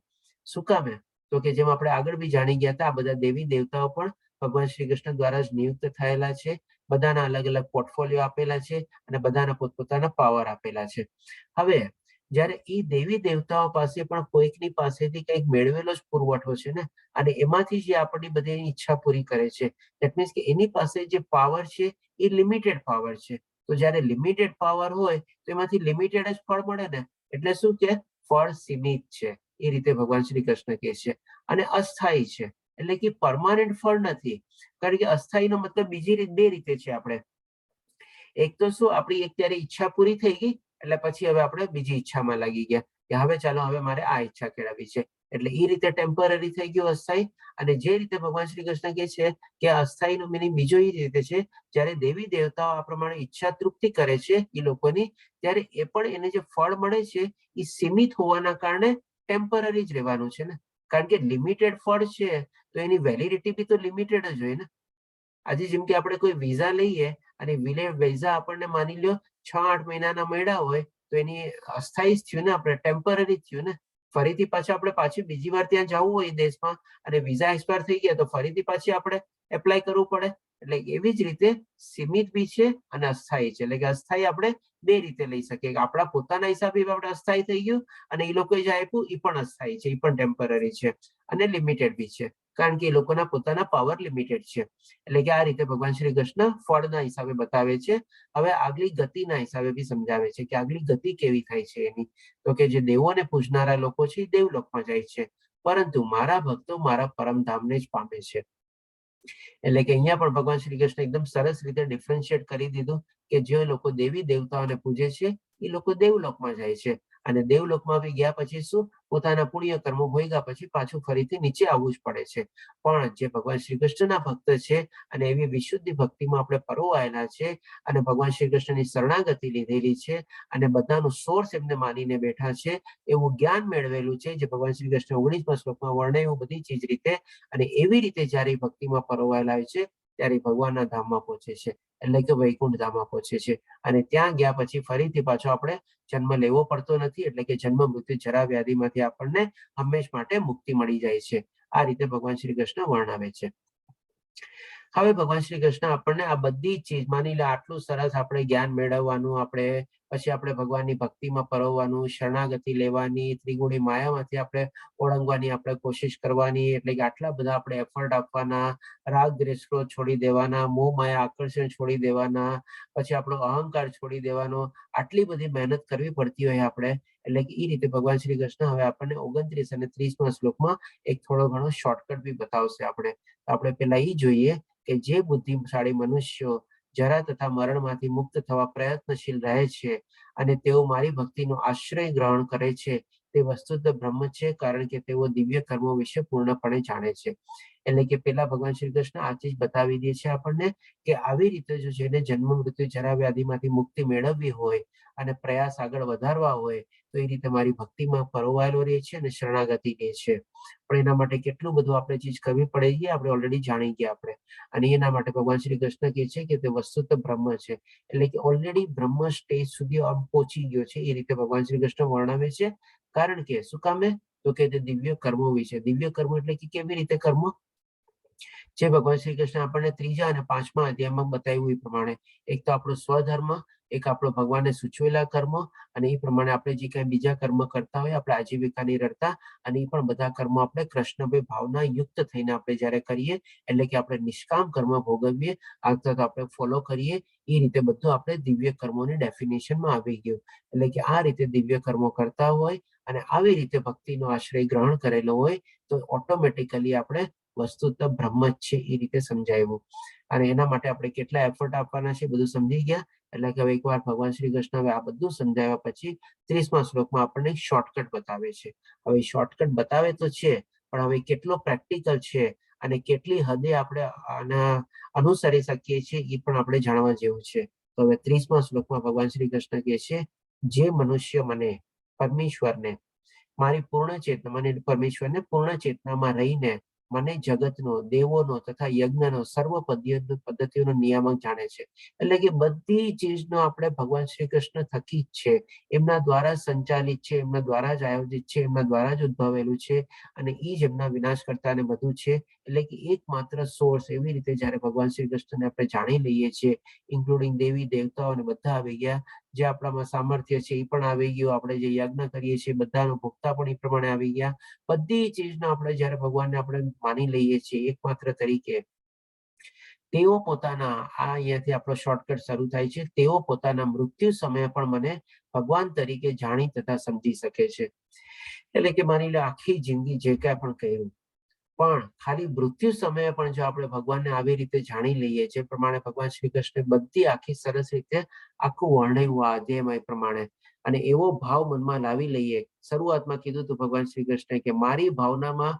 શું કામે? તો કે જેમ આપણે આગળ બી જાણી ગયા હતા, આ બધા દેવી દેવતાઓ પણ ભગવાન શ્રી કૃષ્ણ દ્વારા જ નિયુક્ત થયેલા છે. બધાના અલગ અલગ પોર્ટફોલિયો આપેલા છે અને બધાના પોતપોતાના પાવર આપેલા છે. હવે જયારે એ દેવી દેવતાઓ પાસે પણ કોઈકની પાસેથી કંઈક મેળવેલો જ પુરવઠો છે ને, અને એમાંથી જે આપણી બધી ઈચ્છા પૂરી કરે છે. દેટ મીન્સ કે એની પાસે જે પાવર છે એ લિમિટેડ પાવર છે. તો જયારે લિમિટેડ પાવર હોય તો એમાંથી લિમિટેડ જ ફળ મળે ને. એટલે શું કે ફળ સીમિત છે. એ રીતે ભગવાન શ્રી કૃષ્ણ કહે છે. અને અસ્થાયી છે એટલે કે પરમાનન્ટ ફળ નથી. કારણ કે અસ્થાયીનો મતલબ બીજી બે રીતે છે. આપણે એક તો શું, આપણી એક ત્યારે ઈચ્છા પૂરી થઈ ગઈ એટલે પછી હવે આપણે બીજી ઈચ્છામાં લાગી ગયા કે હવે ચાલો હવે મારે આ ઈચ્છા કેળવવી છે. એટલે એ રીતે ટેમ્પરરી થઈ ગયું અસ્થાયી. અને જે રીતે ભગવાન શ્રી કૃષ્ણ કહે છે કે અસ્થાયીનો મિનિંગ બીજો એ રીતે છે, જ્યારે દેવી દેવતાઓ આ પ્રમાણે ઈચ્છા તૃપ્તિ કરે છે એ લોકોની, ત્યારે એ પણ એને જે ફળ મળે છે એ સીમિત હોવાના કારણે ટેમ્પરરી જ રહેવાનું છે ને. કારણ કે લિમિટેડ ફળ છે તો એની વેલિડિટી બી તો લિમિટેડ જ હોય ને. આજે જેમ કે આપણે કોઈ વિઝા લઈએ અને વિઝા આપણને માની લો 6-8 મહિનાના મળ્યા હોય તો એની અસ્થાયી થયું ને, આપણે ટેમ્પરરી થયું ને. ફરીથી પાછા આપણે બીજી વાર ત્યાં જવું હોય દેશમાં અને વિઝા એક્સપાયર થઈ ગયા તો ફરીથી પાછી આપણે એપ્લાય કરવું પડે. એટલે એવી જ રીતે સીમિત બી છે અને અસ્થાયી છે. એટલે કે અસ્થાયી આપણે બે રીતે લઈ શકીએ કે આપણા પોતાના હિસાબે આપણે અસ્થાયી થઈ ગયું, અને એ લોકોએ જે આપ્યું એ પણ અસ્થાયી છે, એ પણ ટેમ્પરરી છે અને લિમિટેડ બી છે. કારણ કે એ લોકોના પોતાના પાવર લિમિટેડ છે. એટલે કે આ રીતે ભગવાન શ્રી કૃષ્ણ ફળના હિસાબે બતાવે છે. હવે આગલી ગતિના હિસાબે બી સમજાવે છે કે આગલી ગતિ કેવી થાય છે એની. તો કે જે દેવોને પૂજનારા લોકો છે એ દેવલોકમાં જાય છે, પરંતુ મારા ભક્તો મારા પરમધામને જ પામે છે. એટલે કે અહીંયા પણ ભગવાન શ્રી કૃષ્ણ એકદમ સરસ રીતે ડિફરન્શિએટ કરી દીધું કે જે લોકો દેવી દેવતાઓને પૂજે છે એ લોકો દેવલોકમાં જાય છે. અને દેવલોકમાં બી ગયા પછી શું, પોતાના પુણ્ય કર્મો ભોગ્યા પછી પાછું ફરીથી નીચે આવવું જ પડે છે. પણ જે ભગવાન શ્રી કૃષ્ણના ભક્ત છે અને એવી વિશુદ્ધિ ભક્તિમાં આપણે પરોવાયેલા છે અને ભગવાન શ્રી કૃષ્ણની શરણાગતિ લીધેલી છે અને બધાનું સોર્સ એમને માનીને બેઠા છે, એવું જ્ઞાન મેળવેલું છે જે ભગવાન શ્રી કૃષ્ણ 19મા શ્લોકમાં વર્ણવ્યું બધી ચીજ રીતે. અને એવી રીતે જયારે ભક્તિમાં પરોવાયેલા હોય છે ત્યારે ભગવાનના ધામમાં પહોંચે છે, એટલે કે વૈકુંઠ ધામમાં પહોંચે છે. અને ત્યાં ગયા પછી ફરીથી પાછો આપણે જન્મ લેવો પડતો નથી. એટલે કે જન્મ મૃત્યુ જરા વ્યાધિમાંથી આપણને હંમેશ માટે મુક્તિ મળી જાય છે. આ રીતે ભગવાન શ્રી કૃષ્ણ વર્ણવે છે. હવે ભગવાન શ્રી કૃષ્ણ આપણને આ બધી ચીજ, માની લે આટલું સરસ આપણે જ્ઞાન મેળવવાનું, આપણે પછી આપણે ભગવાનની ભક્તિમાં પરોવવાનું, શરણાગતિ લેવાની, ત્રિગુણી માયામાંથી આપણે ઓળંગવાની આપણે કોશિશ કરવાની. એટલે કે આટલા બધા આપણે એફર્ટ આપવાના, રાગ દ્વેષ ક્રોધ છોડી દેવાના, મોહ માયા આકર્ષણ છોડી દેવાના, પછી આપણો અહંકાર છોડી દેવાનો, આટલી બધી મહેનત કરવી પડતી હોય આપણે. એટલે કે એ રીતે ભગવાન શ્રી કૃષ્ણ હવે આપણને 29 અને 30મા શ્લોકમાં એક થોડો ઘણો શોર્ટકટ બી બતાવશે. આપણે પેલા એ જોઈએ કે જે બુદ્ધિશાળી મનુષ્યો જરા તથા મરણમાંથી મુક્ત થવા પ્રયત્નશીલ રહે છે અને તેઓ મારી ભક્તિનો આશ્રય ગ્રહણ કરે છે, તે વસ્તુતઃ બ્રહ્મ છે, કારણ કે તેઓ દિવ્ય કર્મો વિશે પૂર્ણપણે જાણે છે. એટલે કે પેલા ભગવાન શ્રી કૃષ્ણ આ ચીજ બતાવી દે છે આપણને કે આવી રીતે જો જેને જન્મ મૃત્યુ જરા વ્યાધિમાંથી મુક્તિ મેળવવી હોય અને પ્રયાસ આગળ વધારવા હોય તો એ રીતે મારી ભક્તિમાં પરોવાયેલો રહે છે અને શરણાગતિ રહે છે. પણ એના માટે કેટલું બધું આપણે ચીજ કરવી પડે છે આપણે ઓલરેડી જાણી ગયા આપણે. અને એના માટે ભગવાન શ્રી કૃષ્ણ કહે છે કે તે વસ્તુતઃ બ્રહ્મ છે, એટલે કે ઓલરેડી બ્રહ્મ સ્ટેજ સુધી પહોંચી ગયો છે. એ રીતે ભગવાન શ્રી કૃષ્ણ વર્ણવે છે. કારણ કે શું કામે? તો કે તે દિવ્ય કર્મો વિશે. દિવ્ય કર્મો એટલે કે કેવી રીતે કર્મો? જે ભગવાન શ્રી કૃષ્ણ આપણને ત્રીજા અને પાંચમા અધ્યાયમાં બતાવ્યું એ પ્રમાણે, એક તો આપણો સ્વધર્મ, એક આપણો ભગવાને સૂચવેલા કર્મ, અને એ પ્રમાણે આપણે જે કઈ બીજા કર્મ કરતા હોય આપણે આજીવિકાની રડતા, અને એ પણ બધા કર્મો આપણે કૃષ્ણભાઈ ભાવના યુક્ત થઈને આપણે જયારે કરીએ, એટલે કે આપણે નિષ્કામ કર્મ ભોગવીએ અથવા તો આપણે ફોલો કરીએ, એ રીતે બધું આપણે દિવ્ય કર્મોની ડેફિનેશનમાં આવી ગયું. એટલે કે આ રીતે દિવ્ય કર્મો કરતા હોય અને આવી રીતે ભક્તિનો આશ્રય ગ્રહણ કરેલો હોય તો ઓટોમેટિકલી આપણે વસ્તુતઃ બ્રહ્મ જ છે એ રીતે સમજાવ્યું. અને એના માટે આપણે કેટલા એફર્ટ આપવાના છે બધું સમજી ગયા. એટલે કે હવે એકવાર ભગવાન શ્રી કૃષ્ણ હવે આ બધું સમજાવ્યા પછી 30મા શ્લોકમાં આપણને શોર્ટકટ બતાવે છે. હવે શોર્ટકટ બતાવે તો છે, પણ હવે કેટલો પ્રેક્ટિકલ છે અને કેટલી હદે આપણે આના અનુસરી શકીએ છીએ એ પણ આપણે જાણવા જેવું છે. તો હવે 30મા શ્લોકમાં ભગવાન શ્રી કૃષ્ણ કહે છે, જે મનુષ્ય મને પરમેશ્વરને મારી પૂર્ણ ચેતના, મને પરમેશ્વરને પૂર્ણ ચેતનામાં રહીને મને જગતનો, દેવોનો તથા યજ્ઞનો સર્વ પદ્ધતિઓનો નિયામક જાણે છે. એટલે કે બધી ચીજનો આપણે ભગવાન શ્રી કૃષ્ણ થકી જ છે, એમના દ્વારા સંચાલિત છે, એમના દ્વારા જ આયોજિત છે, એમના દ્વારા જ ઉદ્ભવેલું છે, અને એ જ એમના વિનાશ કરતા અને બધું છે. એટલે કે એકમાત્ર સોર્સ. એવી રીતે જયારે ભગવાન શ્રી કૃષ્ણને આપણે જાણી લઈએ છીએ, ઇન્ક્લુડિંગ દેવી દેવતાઓ અને બધા આવી ગયા, જે આપણામાં સામર્થ્ય છે એ પણ આવી ગયું, આપણે જે યજ્ઞ કરીએ છીએ બધાનો ભોગતા પણ એ પ્રમાણે આવી ગયા. બધી ચીજનો આપણે જયારે ભગવાનને આપણે માની લઈએ છીએ એકમાત્ર તરીકે, તેઓ પોતાના, આ અહીંયાથી આપણો શોર્ટકટ શરૂ થાય છે, તેઓ પોતાના મૃત્યુ સમયે પણ મને ભગવાન તરીકે જાણી તથા સમજી શકે છે. એટલે કે માની લો આખી જિંદગી જે કાંઈ પણ કર્યું, પણ ખાલી મૃત્યુ સમયે પણ જો આપણે ભગવાનને આવી રીતે જાણી લઈએ, જે પ્રમાણે ભગવાન શ્રી કૃષ્ણે બધી આખી સરસ રીતે આખું વર્ણવ્યું આ અધ્યાયમાં પ્રમાણે, અને એવો ભાવ મનમાં લાવી લઈએ. શરૂઆતમાં કીધું હતું ભગવાન શ્રી કૃષ્ણે કે મારી ભાવનામાં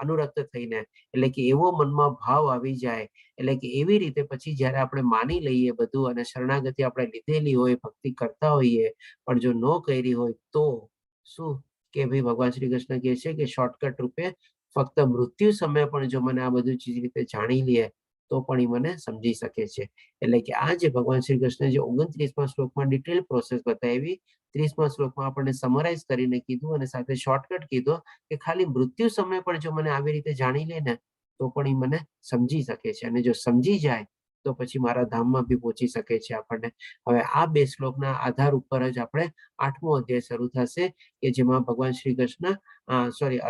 અનુરક્ત થઈને, એટલે કે એવો મનમાં ભાવ આવી જાય, એટલે કે એવી રીતે પછી જયારે આપણે માની લઈએ બધું અને શરણાગતિ આપણે લીધેલી હોય, ભક્તિ કરતા હોઈએ, પણ જો ન કરી હોય તો શું કે ભાઈ ભગવાન શ્રી કૃષ્ણ કહે છે કે શોર્ટકટ રૂપે ફક્ત મૃત્યુ સમયે પણ જો મને આ બધું ચીજ રીતે જાણી લે તો પણ એ મને સમજી શકે છે. એટલે કે આ જે ભગવાન શ્રી કૃષ્ણ જે 29મા શ્લોકમાં ડિટેલ પ્રોસેસ બતાવી, 30મા શ્લોકમાં આપણને સમરાઈઝ કરીને કીધું અને સાથે શોર્ટકટ કીધો કે ખાલી મૃત્યુ સમયે પણ જો મને આવી રીતે જાણી લે ને તો પણ એ મને સમજી શકે છે, અને જો સમજી જાય તો પછી મારા ધામમાં બી પહોંચી શકે છે આપણને. હવે આ બે શ્લોકના આધાર ઉપર જ આપણે 8મો અધ્યાય શરૂ થશે, કે જેમાં ભગવાન શ્રી કૃષ્ણ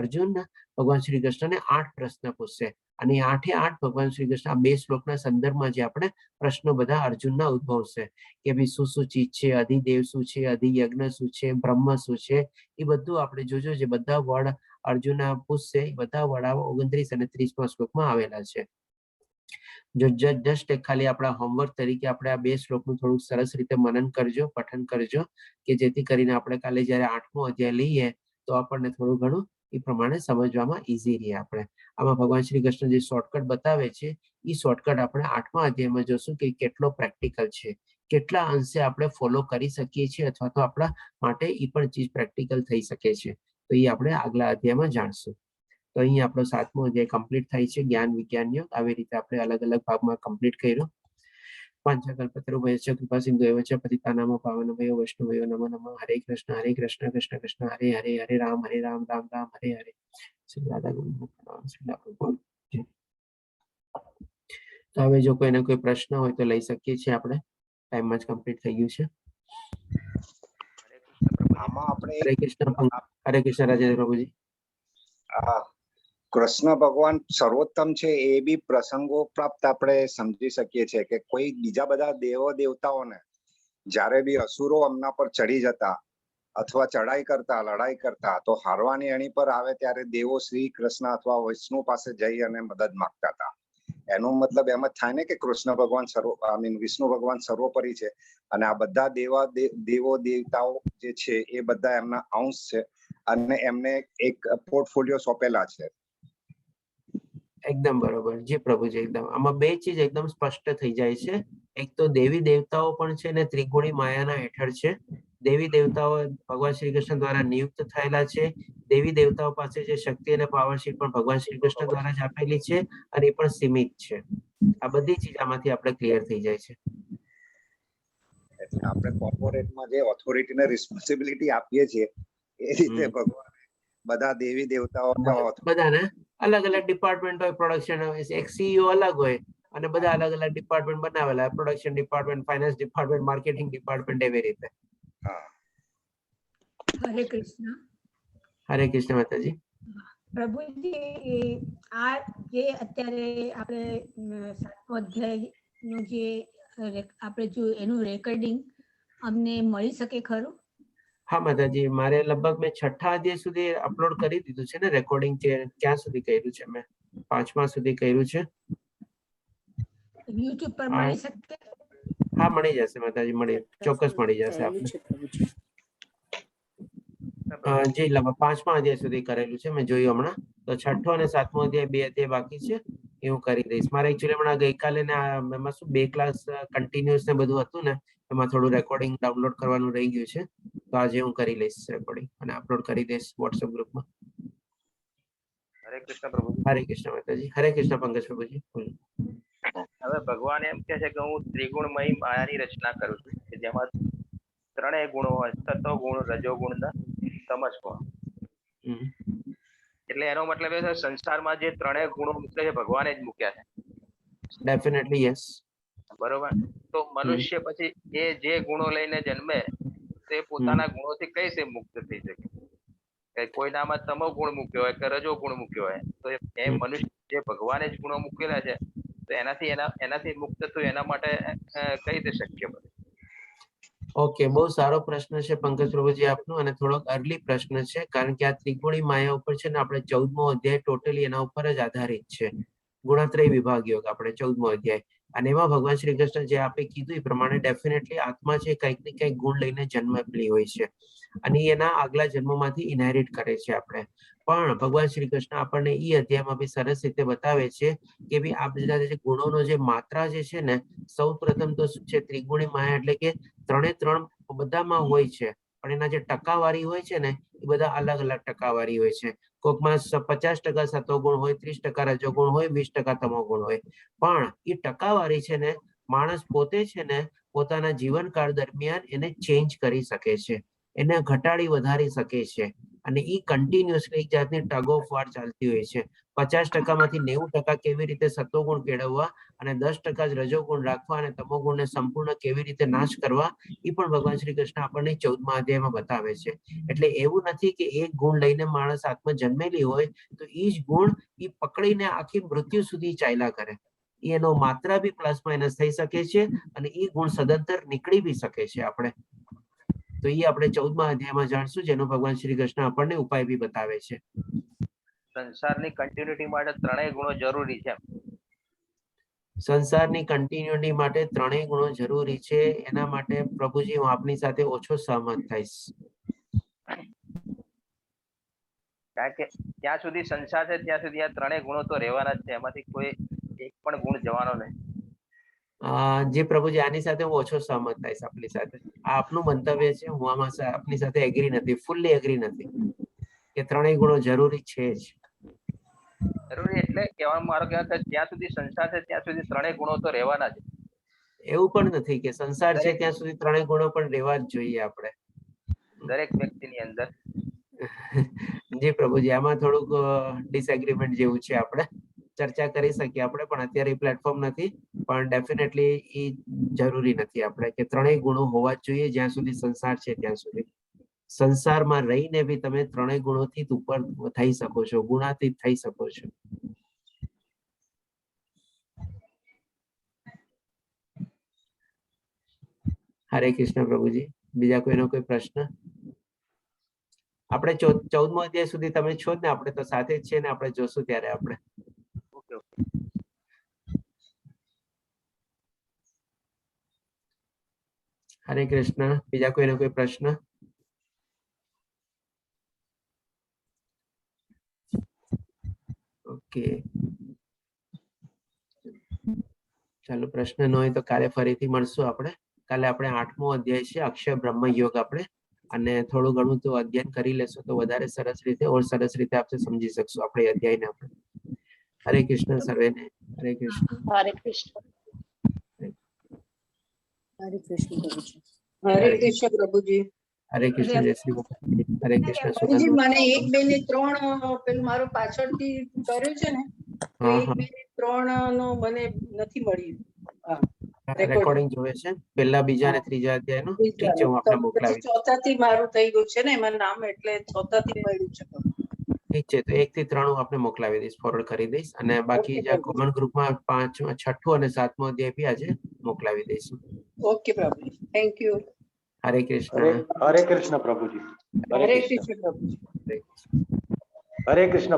અર્જુન ભગવાન શ્રી કૃષ્ણને 8 પ્રશ્ન પૂછશે, અને 8 ભગવાન શ્રી કૃષ્ણ આ બે શ્લોકના સંદર્ભમાં જે આપણે પ્રશ્નો બધા અર્જુનના ઉદ્ભવશે કે ભાઈ શું શું ચીજ છે, અધિદેવ શું છે, અધિયજ્ઞ શું છે, બ્રહ્મ શું છે, એ બધું આપણે જોજો. જે બધા વર્ડ અર્જુન પૂછશે એ બધા વર્ડ 29 અને 30મા શ્લોકમાં આવેલા છે. જો જસ્ટ ખાલી આપણા હોમવર્ક તરીકે આપણે આ બે શ્લોકનું થોડું સરસ રીતે મનન કરજો, પઠન કરજો, કે જેથી કરીને આપણે કાલે જયારે 8મો અધ્યાય લઈએ તો આપણને થોડું ઘણું એ પ્રમાણે સમજવામાં ઈઝી રહે. આપણે આમાં ભગવાન શ્રી કૃષ્ણ જે શોર્ટકટ બતાવે છે એ શોર્ટકટ આપણે 8મા અધ્યાયમાં જોશું કે કેટલો પ્રેક્ટિકલ છે, કેટલા અંશે આપણે ફોલો કરી શકીએ છીએ, અથવા તો આપણા માટે એ પણ ચીજ પ્રેક્ટિકલ થઈ શકે છે. તો એ આપણે આગલા અધ્યાયમાં જાણશું. તો અહીં આપણો 7મો અધ્યાય કમ્પ્લીટ થાય છે, જ્ઞાન વિજ્ઞાનનો. આવી રીતે આપણે અલગ અલગ ભાગમાં કમ્પ્લીટ કર્યો. પાંચકલ્પતરુભ્યશ્ચ કૃપા સિંધુભ્યઃ ચ પતિતાનાં પાવનાભ્યો વૈષ્ણવભ્યો નમો નમઃ. હરે કૃષ્ણ કૃષ્ણ કૃષ્ણ હરે હરે, હરે રામ રામ રામ હરે હરે. શ્રી રાધા ગોવિંદ શ્રી પ્રભુ. તો હવે જો કોઈને કોઈ પ્રશ્ન હોય તો લઈ શકીએ છીએ આપણે. ટાઈમમાં જ કમ્પ્લીટ થઈ ગયું છે. હરે કૃષ્ણ રાજેન્દ્ર પ્રભુજી. કૃષ્ણ ભગવાન સર્વોત્તમ છે એ બી પ્રસંગો પ્રાપ્ત આપણે સમજી શકીએ છીએ કે કોઈ બીજા બધા દેવો દેવતાઓને જ્યારે બી અસુરો એમના પર ચડી જતા અથવા ચડાઈ કરતા, લડાઈ કરતા, તો હારવાની એની પર આવે ત્યારે દેવો શ્રી કૃષ્ણ અથવા વિષ્ણુ પાસે જઈ અને મદદ માંગતા હતા. એનો મતલબ એમ જ થાય ને કે કૃષ્ણ ભગવાન વિષ્ણુ ભગવાન સર્વોપરી છે અને આ બધા દેવો દેવતાઓ જે છે એ બધા એમના અંશ છે અને એમને એક પોર્ટફોલિયો સોંપેલા છે. એકદમ બરોબર જી પ્રભુજી, એકદમ આમાં બે ચીજ એકદમ સ્પષ્ટ થઈ જાય છે. એક તો દેવી દેવતાઓ પણ છે ને ત્રિગુણી માયાના હેઠળ છે. દેવી દેવતાઓ ભગવાન શ્રી કૃષ્ણ દ્વારા નિયુક્ત થયેલા છે. દેવી દેવતાઓ પાસે જે શક્તિ અને પાવર છે પણ ભગવાન શ્રી કૃષ્ણ દ્વારા જ આપેલી છે અને એ પણ સીમિત છે. આ બધી ચીજ આમાંથી આપણે ક્લિયર થઈ જાય છે. એટલે આપણે કોર્પોરેટમાં જે ઓથોરિટીને રિસ્પોન્સિબિલિટી આપીએ છીએ એ રીતે ભગવાન બધા દેવી દેવતાઓ બધાને અલગ અલગ ડિપાર્ટમેન્ટ હોય, પ્રોડક્શન હોય, એક સીઈઓ અલગ હોય અને બધા અલગ અલગ ડિપાર્ટમેન્ટ બનાવેલા, production department, finance department, marketing department, એવી રીતે. હરે કૃષ્ણ. હરે કૃષ્ણ માતાજી. પ્રભુજી, આ જે અત્યારે આપણે 7મો અધ્યાયનું જે આપણે જો એનું રેકોર્ડિંગ અમને મળી શકે ખરું? હા માતાજી, મારે લગભગ મેં 6થા અધ્યાય સુધી અપલોડ કરી દીધું છે ને રેકોર્ડિંગ. ક્યાં સુધી કર્યું છે? મેં 5મા સુધી કર્યું છે. યુટ્યુબ પર મળી શકે? હા મળી જશે માતાજી, ચોક્કસ મળી જશે આપને. જી લગભગ 5મા અધ્યાય સુધી કરેલું છે, મેં જોયું હમણાં. તો 6થો અને 7મો અધ્યાય 2 અધ્યાય બાકી છે, એ હું કરી દઈશ. મારે એકચ્યુઅલી હમણાં ગઈકાલે ને એમાં શું 2 ક્લાસ કન્ટિન્યુઅસ ને બધું હતું ને, એમાં થોડું રેકોર્ડિંગ ડાઉનલોડ કરવાનું રહી ગયું છે. તો આજે હું કરી લઈશ રેકોર્ડિંગ અને અપલોડ કરી દઈશ વોટ્સએપ ગ્રુપમાં. હરે કૃષ્ણ પ્રભુજી. હરે કૃષ્ણ માતાજી. હરે કૃષ્ણ પંકજ પ્રભુજી. હવે ભગવાન એમ કહે છે કે હું ત્રિગુણમય માયાની રચના કરું છું કે જેમાં 3 ગુણો હોય, સતો ગુણ, રજો ગુણ ને તમસ ગુણ. એટલે એનો મતલબ એ છે સંસારમાં જે 3 ગુણો મૂકે છે ભગવાને જ મૂક્યા છે. Definitely yes. બરોબર. તો મનુષ્ય પછી એ જે ગુણો લઈને જન્મે તે પોતાના ગુણોથી કઈ રીતે મુક્ત થઈ શકે? કે કોઈનામાં તમો ગુણ મૂક્યો હોય કે રજો ગુણ મૂક્યો હોય, તો એ મનુષ્ય જે ભગવાને જ ગુણો મૂકેલા છે તો એનાથી મુક્ત થયું એના માટે કઈ રીતે શક્ય બને? ઓકે, બહુ સારો પ્રશ્ન છે પંકજ પ્રભુજી આપનો, અને થોડોક અર્લી પ્રશ્ન છે, કારણ કે આ ત્રિગુણી માયા ઉપર છે ને આપણે 14મો અધ્યાય ટોટલી એના ઉપર જ આધારિત છે. ગુણત્રય વિભાગ યોગ આપણે 14મો અધ્યાય, અને એમાં ભગવાન શ્રી કૃષ્ણ જે આપણે કીધું એ પ્રમાણે ડેફિનેટલી આત્મા છે કંઈક ને કંઈક ગુણ લઈને જન્મેલી હોય છે અને એના આગલા જન્મમાંથી ઇનહેરિટ કરે છે આપણે. પણ ભગવાન શ્રી કૃષ્ણ આપણને એ અધ્યાયમાં બી સરસ રીતે બતાવે છે કે ભાઈ આ બધા જે ગુણોનો જે માત્રા જે છે ને, સૌ પ્રથમ તો શું છે, ત્રિગુણી માયા એટલે કે 3 બધામાં હોય છે, પણ એના જે ટકાવારી હોય છે ને એ બધા અલગ અલગ ટકાવારી હોય છે. કોઈકમાં 50% સતોગુણ હોય, 30% રજોગુણ હોય, 20% તમોગુણ હોય. પણ એ ટકાવારી છે ને માણસ પોતે છે ને પોતાના જીવનકાળ દરમિયાન એને ચેન્જ કરી શકે છે, એને ઘટાડી વધારી શકે છે, અને એ કન્ટિન્યુઅસલી એક જાતની ટગ ઓફ વાર ચાલતી હોય છે. 50% માંથી 90% કેવી રીતે સતોગુણ કેળવવા અને 10% જ રજોગુણ રાખવા અને તમોગુણને સંપૂર્ણ કેવી રીતે નાશ કરવા, એ પણ ભગવાન શ્રી કૃષ્ણ આપણને 14મા અધ્યાયમાં બતાવે છે. એટલે એવું નથી કે એક ગુણ લઈને માણસ આત્મા જન્મેલી હોય તો એ જ ગુણ એ પકડીને આખી મૃત્યુ સુધી ચાલ્યા કરે. એનો માત્રા બી પ્લસ માઇનસ થઈ શકે છે અને એ ગુણ સદંતર નીકળી બી શકે છે આપણે. તો એ આપણે 14મા અધ્યાયમાં જાણશું, જેનો ભગવાન શ્રી કૃષ્ણ આપણને ઉપાય બી બતાવે છે. સંસારની કન્ટિન્યુટી માટે 3 ગુણો જરૂરી છે. સંસારની કન્ટિન્યુટી માટે 3 ગુણો જરૂરી છે. એના માટે પ્રભુજી હું આપની સાથે ઓછો સહમત થઈશ. કારણ કે ત્યાં સુધી સંસાર છે ત્યાં સુધી આ 3 ગુણો તો રહેવાના જ છે, એમાંથી કોઈ એક પણ ગુણ જવાનો નહીં. જે પ્રભુજી આની સાથે હું ઓછો સહમત થઈશ આપની સાથે. આ આપનું મંતવ્ય છે, હું આમાં આપની સાથે એગ્રી નથી, ફૂલ્લી એગ્રી નથી કે 3 ગુણો જરૂરી છે જ. જરૂરી એટલે કહેવાનો મારો કહેવાનો કે જ્યાં સુધી સંસાર છે ત્યાં સુધી 3 ગુણો તો રહેવાના છે. એવું પણ નથી કે સંસાર છે ત્યાં સુધી 3 ગુણો પણ રહેવા જ જોઈએ આપણે, દરેક વ્યક્તિની અંદર. જી પ્રભુજી, આમાં થોડુંક ડિસએગ્રીમેન્ટ જેવું છે, આપણે ચર્ચા કરી શકીએ આપણે, પણ અત્યારે પ્લેટફોર્મ નથી. પણ ડેફિનેટલી એ જરૂરી નથી આપણે કે 3 ગુણો હોવા જ જોઈએ જ્યાં સુધી સંસાર છે ત્યાં સુધી. સંસારમાં રહીને બી તમે 3 ગુણોથી ઉપર થઈ શકો છો, ગુણાતીત થઈ શકો છો. હરે કૃષ્ણ પ્રભુજી. બીજા કોઈનો કોઈ પ્રશ્ન? આપણે 14મો અધ્યાય સુધી તમે છો જ ને, આપણે તો સાથે જ છે ને, આપણે જોશું ત્યારે આપણે. Okay okay. હરે કૃષ્ણ. બીજા કોઈનો કોઈ પ્રશ્ન? ઓકે, ચાલો પ્રશ્ન ન હોય તો કાલે ફરીથી મળશું આપણે. કાલે આપણે 8મો અધ્યાય છે અક્ષય બ્રહ્મ યોગ આપણે, અને થોડું ઘણું તો અધ્યયન કરી લેશું તો વધારે સરસ રીતે આપણે સમજી શકશું આપણે એ અધ્યાયને આપણે. હરે કૃષ્ણ સર્વેને. હરે કૃષ્ણ. હરે કૃષ્ણ. હરે કૃષ્ણ પ્રભુજી. હરે કૃષ્ણ પ્રભુજી. હરે કૃષ્ણ. જય શ્રી કૃષ્ણ. હરે કૃષ્ણ. પ્રભુજી સુગંધ. મને 1, 2 ને 3 પેલું મારું પાછળથી કર્યું છે ને, તો હા, 1, 2 ને 3 નો મને નથી મળ્યું. હા, રેકોર્ડિંગ જોવે છે પહેલા, બીજા અને ત્રીજા અધ્યાયનું. ઠીક છે, હું તો આપને પછી મોકલાવી. ચોથાથી મારું થઈ ગયું છે ને એમાં નામ, એટલે ચોથાથી મળ્યું છે. ઠીક છે, તો 1 થી 3 હું આપને મોકલાવી દઈશ, ફોરવર્ડ કરી દઈશ. અને બાકી ઓકે જ્યાં પ્રભુ. કોમન ગ્રુપમાં 5, 6 અને 7મો અધ્યાય બી આજે મોકલાવી દઈશું. ઓકે પ્રભુ, થેન્ક યુ. હરે કૃષ્ણ. હરે કૃષ્ણ પ્રભુજી. હરે કૃષ્ણ પ્રભુજી. હરે કૃષ્ણ. હરે કૃષ્ણ.